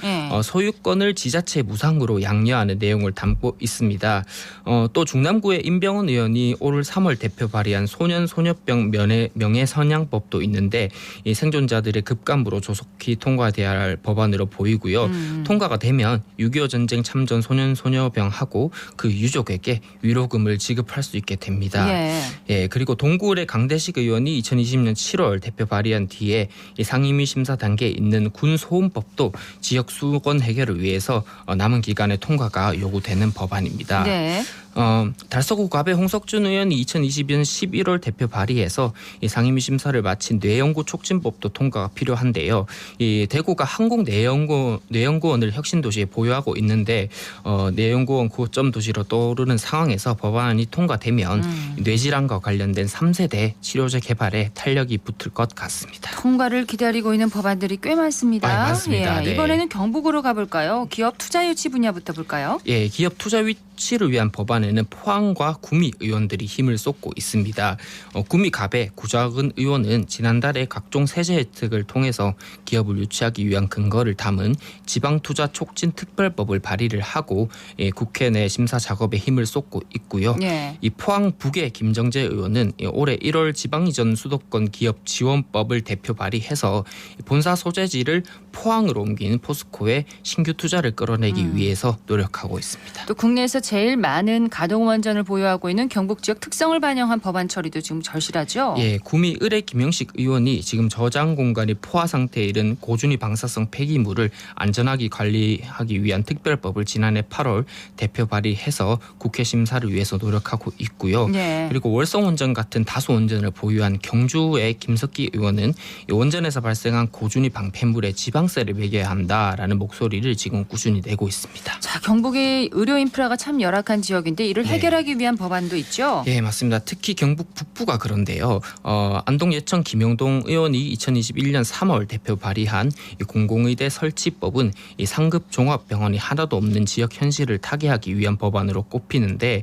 소유권을 지자체 무상으로 양려하는 내용을 담고 있습니다. 또 중남구의 임병헌 의원이 올 3월 대표 발의한 소년 소녀병 명예선양법도 있는데 이 생존자들의 급감으로 조속히 통과돼야 할 법안으로 보이고요. 통과가 되면 6.25 전쟁 참전 소년 소녀병하고 그 유족에게 위로금을 지급할 수 있게 됩니다. 예, 그리고 동구을의 강대식 의원이 2020년 7월 대표 발의한 뒤에 이 상임위 심사 단계에 있는 군소음법도 지역 수건 해결을 위해서 남은 기간에 통과가 요구되는 법안입니다. 네. 달서구 갑의 홍석준 의원이 2020년 11월 대표 발의해서 이 상임위 심사를 마친 뇌연구 촉진법도 통과가 필요한데요. 이 대구가 한국뇌연구원을 혁신도시에 보유하고 있는데 뇌연구원 고점 도시로 떠오르는 상황에서 법안이 통과되면 뇌질환과 관련된 3세대 치료제 개발에 탄력이 붙을 것 같습니다. 통과를 기다리고 있는 법안들이 꽤 많습니다. 많습니다. 예, 네. 이번에는 경북으로 가볼까요? 기업 투자 유치 분야부터 볼까요? 예, 기업 투자 유치를 위한 법안에는 포항과 구미 의원들이 힘을 쏟고 있습니다. 구미 갑의 구자근 의원은 지난달에 각종 세제 혜택을 통해서 기업을 유치하기 위한 근거를 담은 지방투자 촉진 특별법을 발의를 하고 국회 내 심사 작업에 힘을 쏟고 있고요. 예. 이 포항 북의 김정재 의원은 올해 1월 지방 이전 수도권 기업 지원법을 대표 발의해서 본사 소재지를 포항으로 옮긴 포스코의 신규 투자를 끌어내기 위해서 노력하고 있습니다. 또 국내에서 제일 많은 가동원전을 보유하고 있는 경북 지역 특성을 반영한 법안 처리도 지금 절실하죠? 예, 구미 을의 김영식 의원이 지금 저장 공간이 포화 상태에 이른 고준위 방사성 폐기물을 안전하게 관리하기 위한 특별법을 지난해 8월 대표 발의해서 국회 심사를 위해서 노력하고 있고요. 네. 그리고 월성원전 같은 다수 원전을 보유한 경주의 김석기 의원은 이 원전에서 발생한 고준위 방패물에 지방세를 매겨야 한다라는 목소리를 지금 꾸준히 내고 있습니다. 자, 경북의 의료 인프라가 참 열악한 지역인데 이를 해결하기 위한 법안도 있죠? 예, 맞습니다. 특히 경북 북부가 그런데요. 안동 예천 김영동 의원이 2021년 3월 대표 발의한 이 공공의대 설치법은 이 상급 종합병원이 하나도 없는 지역 현실을 타개하기 위한 법안으로 꼽히는데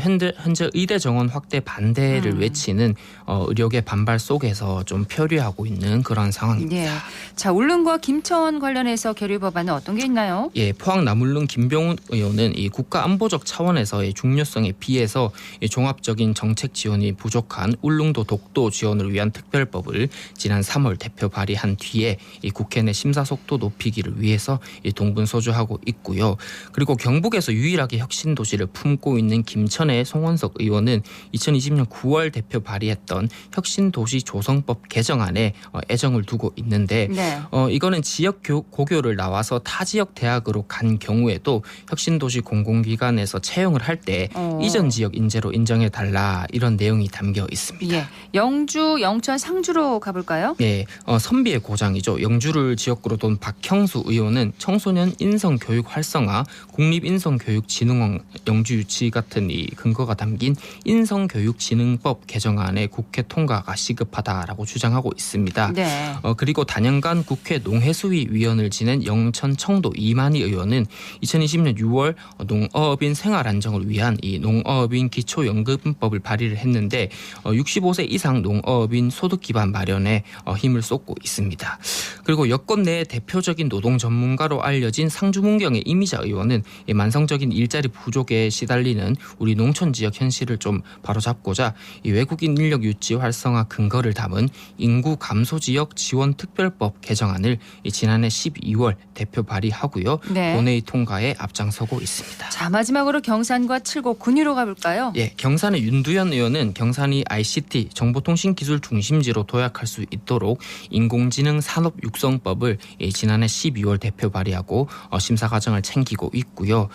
현재 의대 정원 확대 반대를 외치는 의료계 반발 속에서 좀 표류하고 있는 그런 상황입니다. 예. 자, 울릉과 김천 관련해서 계류 법안은 어떤 게 있나요? 예, 포항 남울릉 김병훈 의원은 이 국가 안보적 차원에서의 중요성에 비해서 이 종합적인 정책 지원이 부족한 울릉도 독도 지원을 위한 특별법을 지난 3월 대표 발의한 뒤에 이 국회 내 심사 속도 높이기를 위해서 이 동분서주하고 있고요. 그리고 경북에서 유일하게 혁신 도시를 품고 있는 김천의 송원석 의원은 2020년 9월 대표 발의했던 혁신 도시 조성법 개정안에 애정을 두고 있는데 네. 이거는 지역 고교를 나와서 타 지역 대학으로 간 경우에도 혁신 도시 공공기관에서 채용을 할 때 이전 지역 인재로 인정해 달라 이런 내용이 담겨 있습니다. 예. 영주, 영천, 상주로 가볼까요? 예, 선비의 고장이죠. 영주를 지역구로 둔 박형수 의원은 청소년 인성교육 활성화, 국립인성교육진흥원 영주 유치 같은 이 근거가 담긴 인성교육진흥법 개정안의 국회 통과가 시급하다라고 주장하고 있습니다. 네. 그리고 단연간 국회 농해수위 위원을 지낸 영천 청도 이만희 의원은 2020년 6월 농어업인 생활안정을 위한 이 농어업인 기초연금법을 발의를 했는데 65세 이상 농어업인 소득 기반 마련에 힘을 쏟고 있습니다. 그리고 여권 내 대표적인 노동 전문가로 알려진 상주문경의 이미자 의원은 이 만성적인 일자리 부족에 시달리는 우리 농촌 지역 현실을 좀 바로잡고자 이 외국인 인력 유치 활성화 근거를 담은 인구 감소 지역 지원 특별법 개정안을 지난해 12월 대표 발의하고요. 네. 본회의 통과에 앞장서고 있습니다. 자, 마지막으로 경산과 칠곡 군위로 가볼까요? 예, 경산의 윤두현 의원은 경산이 ICT 정보통신기술 중심지로 도약할 수 있도록 인공지능 산업 육성법을 지난해 12월 대표 발의하고 심사 과정을 챙기고 있고요.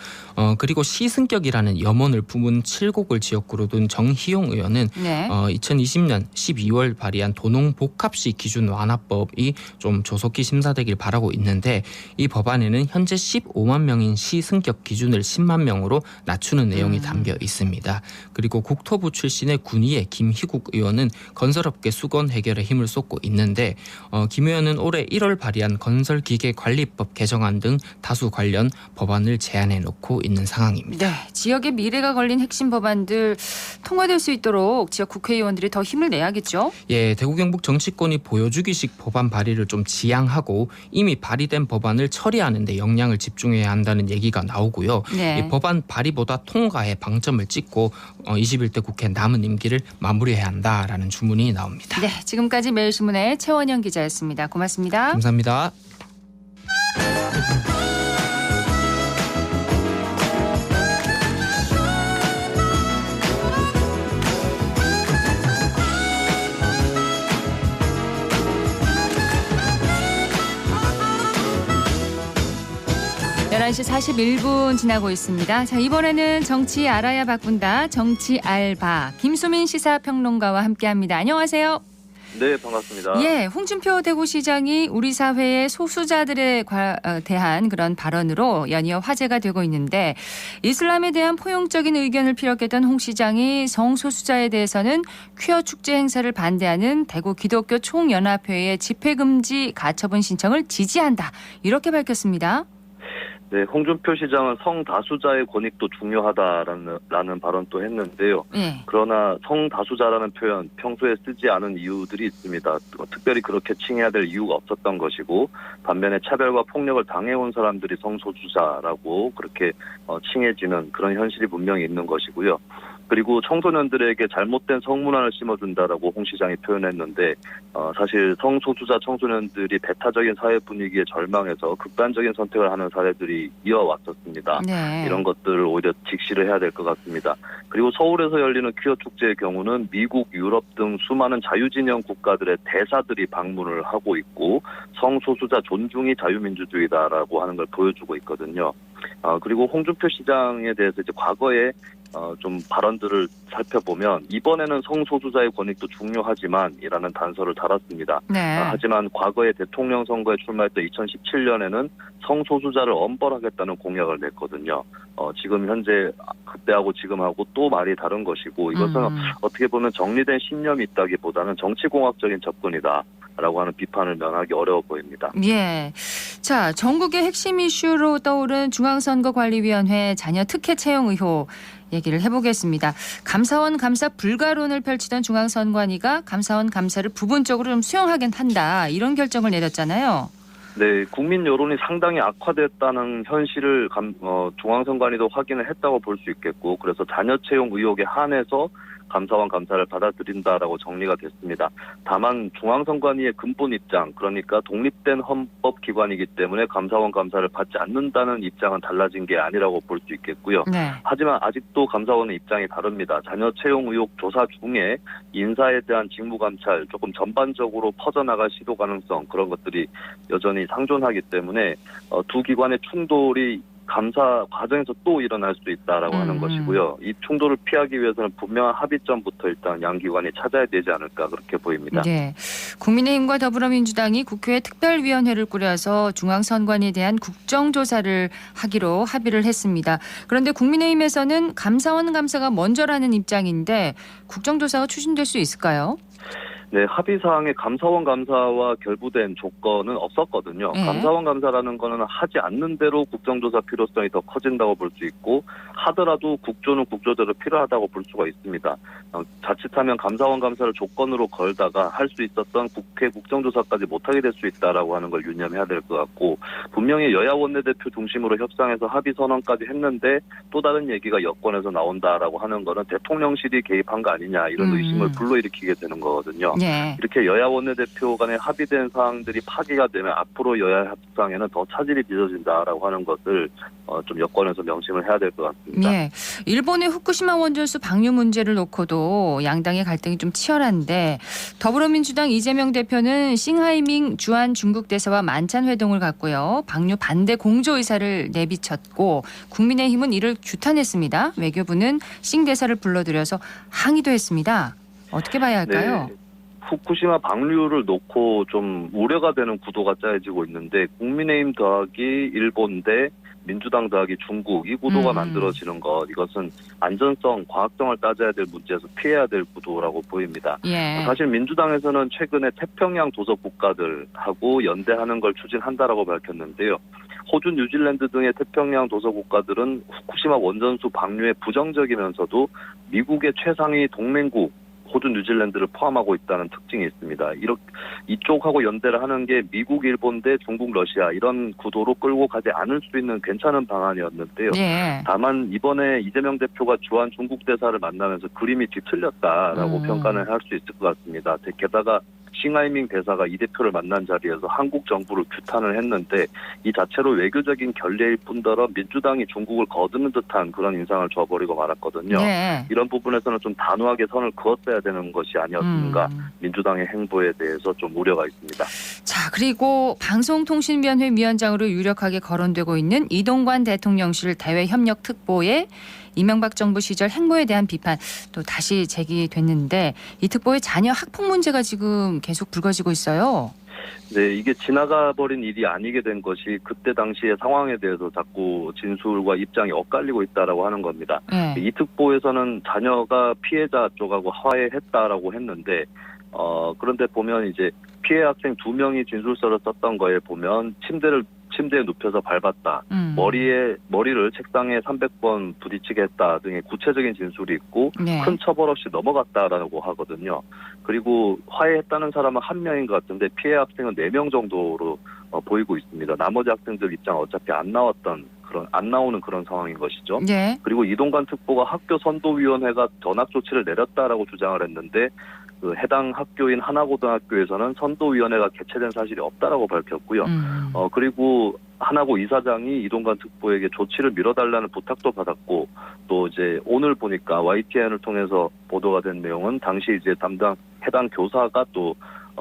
그리고 시승격이라는 염원을 품은 칠곡을 지역구로 둔 정희용 의원은 네. 2020년 12월 발의한 도농복합시 기준 완화법이 좀 조속히 심사되길 바라고 있는데 이 법안에는 현재 15만 명인 시승격 기준을 10만 명으로 낮추는 내용이 담겨 있습니다. 그리고 국토부 출신의 군위의 김희국 의원은 건설업계 수건 해결에 힘을 쏟고 있는데 김 의원은 올해 1월 발의한 건설기계관리법 개정안 등 다수 관련 법안을 제안해 놓고 있는 상황입니다. 네, 지역의 미래가 걸린 핵심 법안들 통과될 수 있도록 지역 국회의원들이 더 힘을 내야겠죠? 예, 대구 경북 정치권이 보여주기식 법안 발의를 좀 지양하고 이미 발의된 법안을 처리하는 데 역량을 집중해야 한다는 얘기가 나오고요. 네. 이 법안 발의보다 통과에 방점을 찍고 21대 국회 남은 임기를 마무리해야 한다라는 주문이 나옵니다. 네, 지금까지 매일신문의 최원영 기자였습니다. 고맙습니다. 감사합니다. 시 41분 지나고 있습니다. 자, 이번에는 정치 알아야 바꾼다. 정치 알바. 김수민 시사평론가와 함께합니다. 안녕하세요. 네, 반갑습니다. 예, 홍준표 대구시장이 우리 사회의 소수자들에 대한 그런 발언으로 연이어 화제가 되고 있는데 이슬람에 대한 포용적인 의견을 피력했던 홍 시장이 성소수자에 대해서는 퀴어 축제 행사를 반대하는 대구 기독교 총연합회의 집회금지 가처분 신청을 지지한다. 이렇게 밝혔습니다. 네, 홍준표 시장은 성다수자의 권익도 중요하다라는 발언도 했는데요. 네. 그러나 성다수자라는 표현 평소에 쓰지 않은 이유들이 있습니다. 특별히 그렇게 칭해야 될 이유가 없었던 것이고 반면에 차별과 폭력을 당해온 사람들이 성소수자라고 그렇게 칭해지는 그런 현실이 분명히 있는 것이고요. 그리고 청소년들에게 잘못된 성문화를 심어준다라고 홍 시장이 표현했는데 사실 성소수자 청소년들이 배타적인 사회 분위기에 절망해서 극단적인 선택을 하는 사례들이 이어왔었습니다. 네. 이런 것들을 오히려 직시를 해야 될 것 같습니다. 그리고 서울에서 열리는 퀴어 축제의 경우는 미국, 유럽 등 수많은 자유진영 국가들의 대사들이 방문을 하고 있고 성소수자 존중이 자유민주주의다라고 하는 걸 보여주고 있거든요. 그리고 홍준표 시장에 대해서 이제 과거에 좀 발언들을 살펴보면 이번에는 성소수자의 권익도 중요하지만이라는 단서를 달았습니다. 네. 하지만 과거에 대통령 선거에 출마했던 2017년에는 성소수자를 엄벌하겠다는 공약을 냈거든요. 지금 현재 그때하고 지금하고 또 말이 다른 것이고 이것은 어떻게 보면 정리된 신념이 있다기보다는 정치공학적인 접근이다. 라고 하는 비판을 면하기 어려워 보입니다. 예. 자, 전국의 핵심 이슈로 떠오른 중앙선거관리위원회 자녀 특혜 채용 의혹 얘기를 해보겠습니다. 감사원 감사 불가론을 펼치던 중앙선관위가 감사원 감사를 부분적으로 좀 수용하긴 한다. 이런 결정을 내렸잖아요. 네, 국민 여론이 상당히 악화됐다는 현실을 중앙선관위도 확인을 했다고 볼 수 있겠고 그래서 자녀 채용 의혹에 한해서 감사원 감사를 받아들인다라고 정리가 됐습니다. 다만 중앙선관위의 근본 입장, 그러니까 독립된 헌법기관이기 때문에 감사원 감사를 받지 않는다는 입장은 달라진 게 아니라고 볼 수 있겠고요. 네. 하지만 아직도 감사원의 입장이 다릅니다. 자녀 채용 의혹 조사 중에 인사에 대한 직무감찰, 조금 전반적으로 퍼져나갈 시도 가능성 그런 것들이 여전히 상존하기 때문에 두 기관의 충돌이 감사 과정에서 또 일어날 수 있다라고 하는 것이고요. 이 충돌을 피하기 위해서는 분명한 합의점부터 일단 양 기관이 찾아야 되지 않을까 그렇게 보입니다. 네, 국민의힘과 더불어민주당이 국회 특별위원회를 꾸려서 중앙선관위에 대한 국정조사를 하기로 합의를 했습니다. 그런데 국민의힘에서는 감사원 감사가 먼저라는 입장인데 국정조사가 추진될 수 있을까요? 네, 합의사항에 감사원 감사와 결부된 조건은 없었거든요. 네. 감사원 감사라는 거는 하지 않는 대로 국정조사 필요성이 더 커진다고 볼 수 있고, 하더라도 국조는 국조대로 필요하다고 볼 수가 있습니다. 자칫하면 감사원 감사를 조건으로 걸다가 할 수 있었던 국회 국정조사까지 못하게 될 수 있다라고 하는 걸 유념해야 될 것 같고, 분명히 여야 원내대표 중심으로 협상해서 합의 선언까지 했는데 또 다른 얘기가 여권에서 나온다라고 하는 거는 대통령실이 개입한 거 아니냐, 이런 의심을 불러일으키게 되는 거거든요. 네. 이렇게 여야 원내대표 간에 합의된 사항들이 파기가 되면 앞으로 여야 협상에는 더 차질이 빚어진다라고 하는 것을 좀 여권에서 명심을 해야 될 것 같습니다. 예. 일본의 후쿠시마 원전수 방류 문제를 놓고도 양당의 갈등이 좀 치열한데, 더불어민주당 이재명 대표는 싱하이밍 주한 중국 대사와 만찬 회동을 갖고요. 방류 반대 공조 의사를 내비쳤고, 국민의힘은 이를 규탄했습니다. 외교부는 싱 대사를 불러들여서 항의도 했습니다. 어떻게 봐야 할까요? 네. 후쿠시마 방류를 놓고 좀 우려가 되는 구도가 짜여지고 있는데, 국민의힘 더하기 일본 대 민주당 더하기 중국, 이 구도가 만들어지는 것, 이것은 안전성, 과학성을 따져야 될 문제에서 피해야 될 구도라고 보입니다. 예. 사실 민주당에서는 최근에 태평양 도서 국가들하고 연대하는 걸 추진한다라고 밝혔는데요. 호주, 뉴질랜드 등의 태평양 도서 국가들은 후쿠시마 원전수 방류에 부정적이면서도 미국의 최상위 동맹국 호주, 뉴질랜드를 포함하고 있다는 특징이 있습니다. 이쪽하고 연대를 하는 게 미국, 일본 대 중국, 러시아, 이런 구도로 끌고 가지 않을 수 있는 괜찮은 방안이었는데요. 네. 다만 이번에 이재명 대표가 주한 중국 대사를 만나면서 그림이 뒤틀렸다라고 평가는 할 수 있을 것 같습니다. 게다가 싱하이밍 대사가 이 대표를 만난 자리에서 한국 정부를 규탄을 했는데, 이 자체로 외교적인 결례일 뿐더러 민주당이 중국을 거두는 듯한 그런 인상을 줘버리고 말았거든요. 네. 이런 부분에서는 좀 단호하게 선을 그었어야 되는 것이 아니었는가, 민주당의 행보에 대해서 좀 우려가 있습니다. 자, 그리고 방송통신위원회 위원장으로 유력하게 거론되고 있는 이동관 대통령실 대외협력특보의 이명박 정부 시절 행보에 대한 비판 또 다시 제기됐는데, 이 특보의 자녀 학폭 문제가 지금 계속 불거지고 있어요. 네, 이게 지나가 버린 일이 아니게 된 것이 그때 당시의 상황에 대해서 자꾸 진술과 입장이 엇갈리고 있다라고 하는 겁니다. 네. 이 특보에서는 자녀가 피해자 쪽하고 화해했다라고 했는데, 그런데 보면 이제 피해 학생 2명이 진술서를 썼던 거에 보면 침대에 눕혀서 밟았다, 머리를 책상에 300번 부딪히게 했다 등의 구체적인 진술이 있고, 네. 큰 처벌 없이 넘어갔다라고 하거든요. 그리고 화해했다는 사람은 1명인 것 같은데 피해 학생은 4명 정도로 보이고 있습니다. 나머지 학생들 입장은 어차피 안 나오는 그런 상황인 것이죠. 네. 그리고 이동관 특보가 학교 선도위원회가 전학 조치를 내렸다라고 주장을 했는데, 그 해당 학교인 하나고등학교에서는 선도위원회가 개최된 사실이 없다라고 밝혔고요. 그리고 하나고 이사장이 이동관 특보에게 조치를 미뤄달라는 부탁도 받았고, 또 이제 오늘 보니까 YTN을 통해서 보도가 된 내용은 당시 이제 해당 교사가 또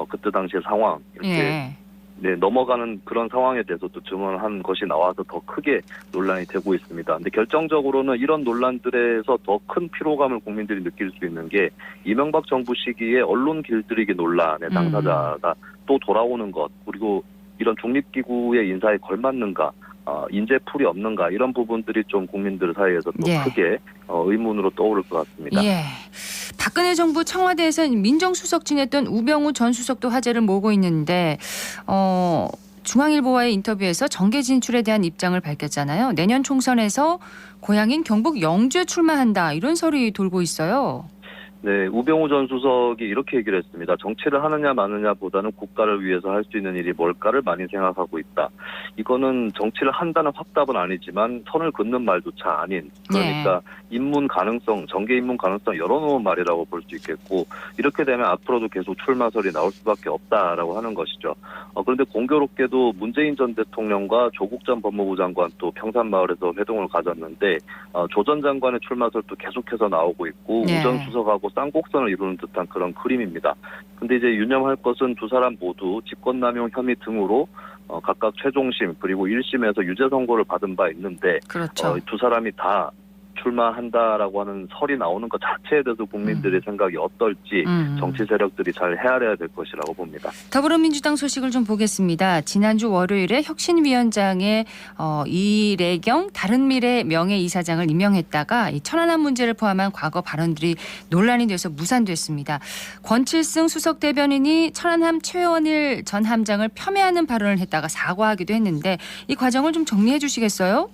그때 당시의 상황 이렇게 넘어가는 그런 상황에 대해서도 증언한 것이 나와서 더 크게 논란이 되고 있습니다. 근데 결정적으로는 이런 논란들에서 더 큰 피로감을 국민들이 느낄 수 있는 게, 이명박 정부 시기에 언론 길들이기 논란의 당사자가 또 돌아오는 것, 그리고 이런 중립기구의 인사에 걸맞는가, 인재풀이 없는가, 이런 부분들이 좀 국민들 사이에서 또 크게 의문으로 떠오를 것 같습니다. 예. 박근혜 정부 청와대에서 민정수석 지냈던 우병우 전 수석도 화제를 모으고 있는데, 중앙일보와의 인터뷰에서 정계 진출에 대한 입장을 밝혔잖아요. 내년 총선에서 고향인 경북 영주에 출마한다, 이런 설이 돌고 있어요. 네, 우병우 전 수석이 이렇게 얘기를 했습니다. 정치를 하느냐 마느냐보다는 국가를 위해서 할 수 있는 일이 뭘까를 많이 생각하고 있다. 이거는 정치를 한다는 확답은 아니지만 선을 긋는 말조차 아닌, 그러니까 입문 가능성, 정계 입문 가능성 열어놓은 말이라고 볼 수 있겠고, 이렇게 되면 앞으로도 계속 출마설이 나올 수밖에 없다라고 하는 것이죠. 그런데 공교롭게도 문재인 전 대통령과 조국 전 법무부 장관 또 평산마을에서 회동을 가졌는데, 조 전 장관의 출마설도 계속해서 나오고 있고, 우 전 수석하고 쌍곡선을 이루는 듯한 그런 그림입니다. 근데 이제 유념할 것은 두 사람 모두 직권남용 혐의 등으로 각각 최종심 그리고 1심에서 유죄 선고를 받은 바 있는데, 그렇죠. 두 사람이 다 출마한다라고 하는 설이 나오는 것 자체에 대해서 국민들의 생각이 어떨지 정치 세력들이 잘 헤아려야 될 것이라고 봅니다. 더불어민주당 소식을 좀 보겠습니다. 지난주 월요일에 혁신위원장에 이래경 다른미래 명예이사장을 임명했다가 이 천안함 문제를 포함한 과거 발언들이 논란이 돼서 무산됐습니다. 권칠승 수석 대변인이 천안함 최원일 전 함장을 폄훼하는 발언을 했다가 사과하기도 했는데 이 과정을 좀 정리해 주시겠어요?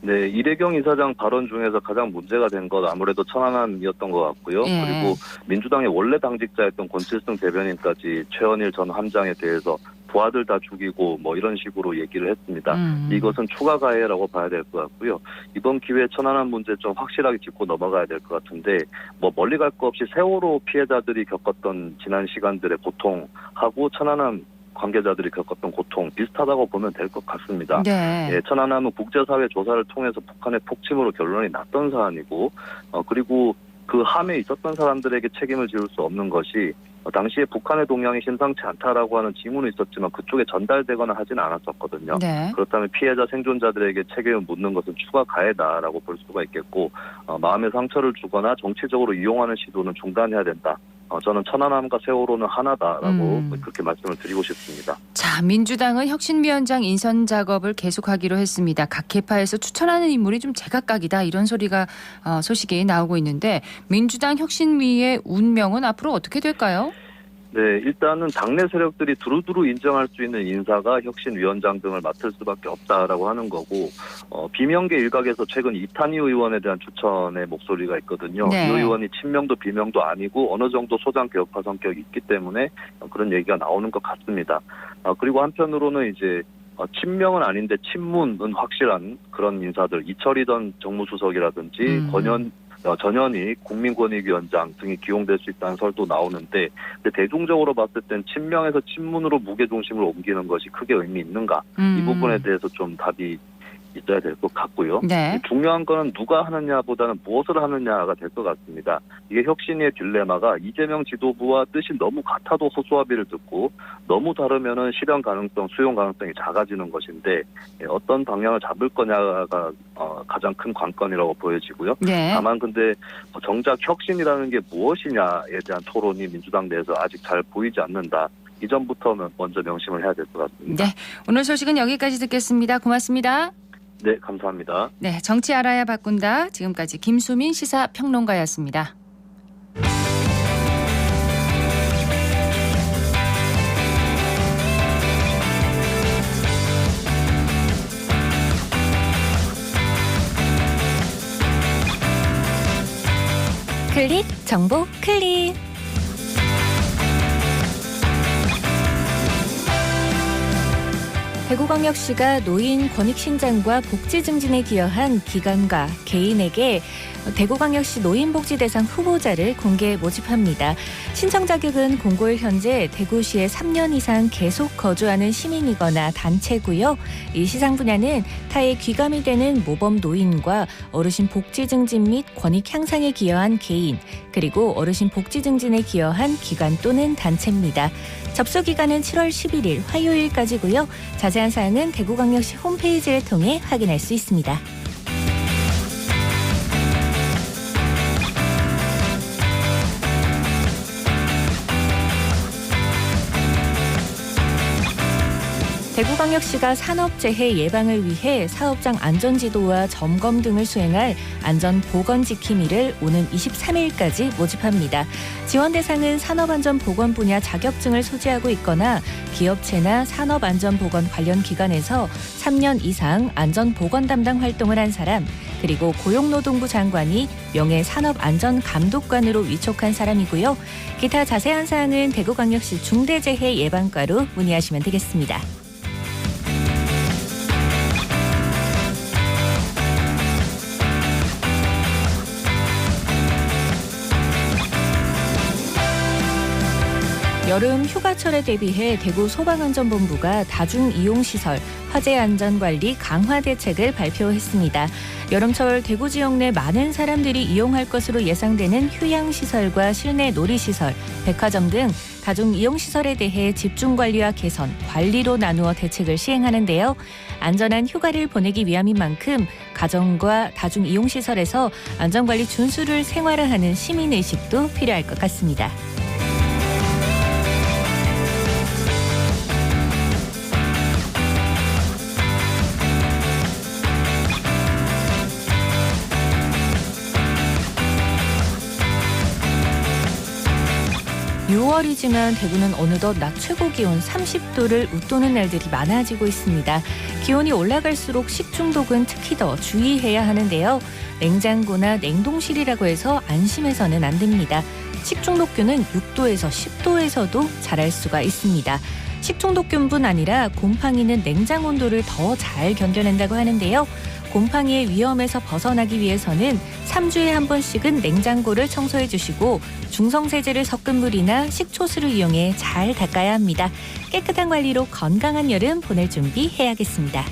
네, 이래경 이사장 발언 중에서 가장 문제가 된 것 아무래도 천안함이었던 것 같고요. 예. 그리고 민주당의 원래 당직자였던 권칠승 대변인까지 최원일 전 함장에 대해서 부하들 다 죽이고 뭐 이런 식으로 얘기를 했습니다. 이것은 추가 가해라고 봐야 될 것 같고요. 이번 기회에 천안함 문제 좀 확실하게 짚고 넘어가야 될 것 같은데 뭐 멀리 갈 거 없이 세월호 피해자들이 겪었던 지난 시간들의 고통하고 천안함 관계자들이 겪었던 고통 비슷하다고 보면 될 것 같습니다. 네. 예, 천안함은 국제사회 조사를 통해서 북한의 폭침으로 결론이 났던 사안이고 그리고 그 함에 있었던 사람들에게 책임을 지울 수 없는 것이 당시에 북한의 동향이 심상치 않다라고 하는 징후는 있었지만 그쪽에 전달되거나 하지는 않았었거든요. 네. 그렇다면 피해자 생존자들에게 책임을 묻는 것은 추가 가해다라고 볼 수가 있겠고 마음의 상처를 주거나 정치적으로 이용하는 시도는 중단해야 된다. 저는 천안함과 세월호는 하나다라고 그렇게 말씀을 드리고 싶습니다. 자, 민주당은 혁신위원장 인선 작업을 계속하기로 했습니다. 각 계파에서 추천하는 인물이 좀 제각각이다 이런 소식이 나오고 있는데 민주당 혁신위의 운명은 앞으로 어떻게 될까요? 네, 일단은 당내 세력들이 두루두루 인정할 수 있는 인사가 혁신위원장 등을 맡을 수밖에 없다라고 하는 거고 비명계 일각에서 최근 이탄희 의원에 대한 추천의 목소리가 있거든요. 네. 이 의원이 친명도 비명도 아니고 어느 정도 소장 개혁파 성격이 있기 때문에 그런 얘기가 나오는 것 같습니다. 그리고 한편으로는 이제 친명은 아닌데 친문은 확실한 그런 인사들 이철희 전 정무수석이라든지 전현희 국민권익위원장 등이 기용될 수 있다는 설도 나오는데 근데 대중적으로 봤을 땐 친명에서 친문으로 무게중심을 옮기는 것이 크게 의미 있는가 이 부분에 대해서 좀 답이 있어야 될 것 같고요. 네. 중요한 거는 누가 하느냐보다는 무엇을 하느냐가 될 것 같습니다. 이게 혁신의 딜레마가 이재명 지도부와 뜻이 너무 같아도 호소합의를 듣고 너무 다르면은 실현 가능성, 수용 가능성이 작아지는 것인데 어떤 방향을 잡을 거냐가 가장 큰 관건이라고 보여지고요. 네. 다만 근데 정작 혁신이라는 게 무엇이냐에 대한 토론이 민주당 내에서 아직 잘 보이지 않는다. 이전부터는 먼저 명심을 해야 될 것 같습니다. 네, 오늘 소식은 여기까지 듣겠습니다. 고맙습니다. 네, 감사합니다. 네, 정치 알아야 바꾼다. 지금까지 김수민 시사평론가였습니다. 클릭 정보 클릭. 대구광역시가 노인 권익 신장과 복지 증진에 기여한 기관과 개인에게 대구광역시 노인복지 대상 후보자를 공개 모집합니다. 신청 자격은 공고일 현재 대구시에 3년 이상 계속 거주하는 시민이거나 단체고요. 이 시상 분야는 타의 귀감이 되는 모범 노인과 어르신 복지 증진 및 권익 향상에 기여한 개인, 그리고 어르신 복지 증진에 기여한 기관 또는 단체입니다. 접수 기간은 7월 11일 화요일까지고요. 자세한 사항은 대구광역시 홈페이지를 통해 확인할 수 있습니다. 대구광역시가 산업재해 예방을 위해 사업장 안전지도와 점검 등을 수행할 안전보건지킴이를 오는 23일까지 모집합니다. 지원 대상은 산업안전보건 분야 자격증을 소지하고 있거나 기업체나 산업안전보건 관련 기관에서 3년 이상 안전보건 담당 활동을 한 사람, 그리고 고용노동부 장관이 명예산업안전감독관으로 위촉한 사람이고요. 기타 자세한 사항은 대구광역시 중대재해 예방과로 문의하시면 되겠습니다. 여름 휴가철에 대비해 대구 소방안전본부가 다중이용시설 화재안전관리 강화 대책을 발표했습니다. 여름철 대구 지역 내 많은 사람들이 이용할 것으로 예상되는 휴양시설과 실내 놀이시설, 백화점 등 다중이용시설에 대해 집중관리와 개선, 관리로 나누어 대책을 시행하는데요. 안전한 휴가를 보내기 위함인 만큼 가정과 다중이용시설에서 안전관리 준수를 생활화하는 시민의식도 필요할 것 같습니다. (6월이지만) 대구는 어느덧 낮 최고 기온 30도를 웃도는 날들이 많아지고 있습니다. 기온이 올라갈수록 식중독은 특히 더 주의해야 하는데요. 냉장고나 냉동실이라고 해서 안심해서는 안 됩니다. 식중독균은 6도에서 10도에서도 자랄 수가 있습니다. 식중독균뿐 아니라 곰팡이는 냉장 온도를 더 잘 견뎌낸다고 하는데요. 곰팡이의 위험에서 벗어나기 위해서는 3주에 한 번씩은 냉장고를 청소해 주시고 중성세제를 섞은 물이나 식초수를 이용해 잘 닦아야 합니다. 깨끗한 관리로 건강한 여름 보낼 준비 해야겠습니다.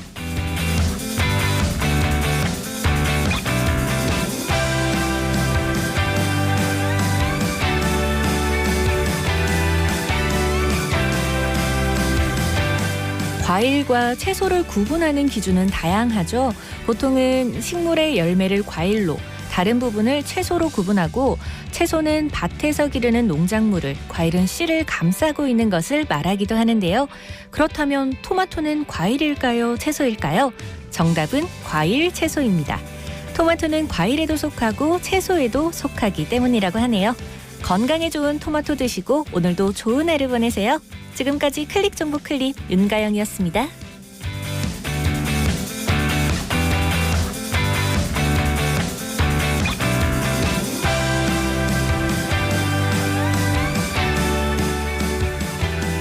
과일과 채소를 구분하는 기준은 다양하죠. 보통은 식물의 열매를 과일로, 다른 부분을 채소로 구분하고 채소는 밭에서 기르는 농작물을, 과일은 씨를 감싸고 있는 것을 말하기도 하는데요. 그렇다면 토마토는 과일일까요? 채소일까요? 정답은 과일, 채소입니다. 토마토는 과일에도 속하고 채소에도 속하기 때문이라고 하네요. 건강에 좋은 토마토 드시고 오늘도 좋은 하루 보내세요. 지금까지 클릭 정보 클립 윤가영이었습니다.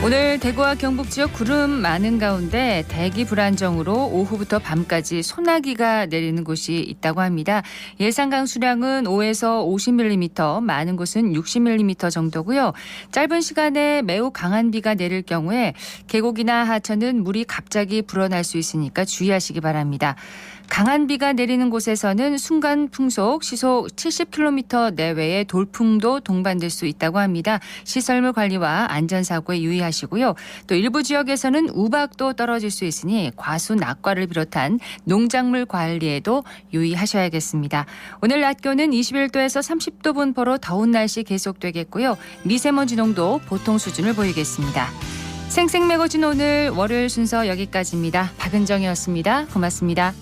오늘 대구와 경북 지역 구름 많은 가운데 대기 불안정으로 오후부터 밤까지 소나기가 내리는 곳이 있다고 합니다. 예상 강수량은 5에서 50mm, 많은 곳은 60mm 정도고요. 짧은 시간에 매우 강한 비가 내릴 경우에 계곡이나 하천은 물이 갑자기 불어날 수 있으니까 주의하시기 바랍니다. 강한 비가 내리는 곳에서는 순간 풍속 시속 70km 내외의 돌풍도 동반될 수 있다고 합니다. 시설물 관리와 안전사고에 유의하시고요. 또 일부 지역에서는 우박도 떨어질 수 있으니 과수 낙과를 비롯한 농작물 관리에도 유의하셔야겠습니다. 오늘 낮 기온은 21도에서 30도 분포로 더운 날씨 계속되겠고요. 미세먼지 농도 보통 수준을 보이겠습니다. 생생매거진 오늘 월요일 순서 여기까지입니다. 박은정이었습니다. 고맙습니다.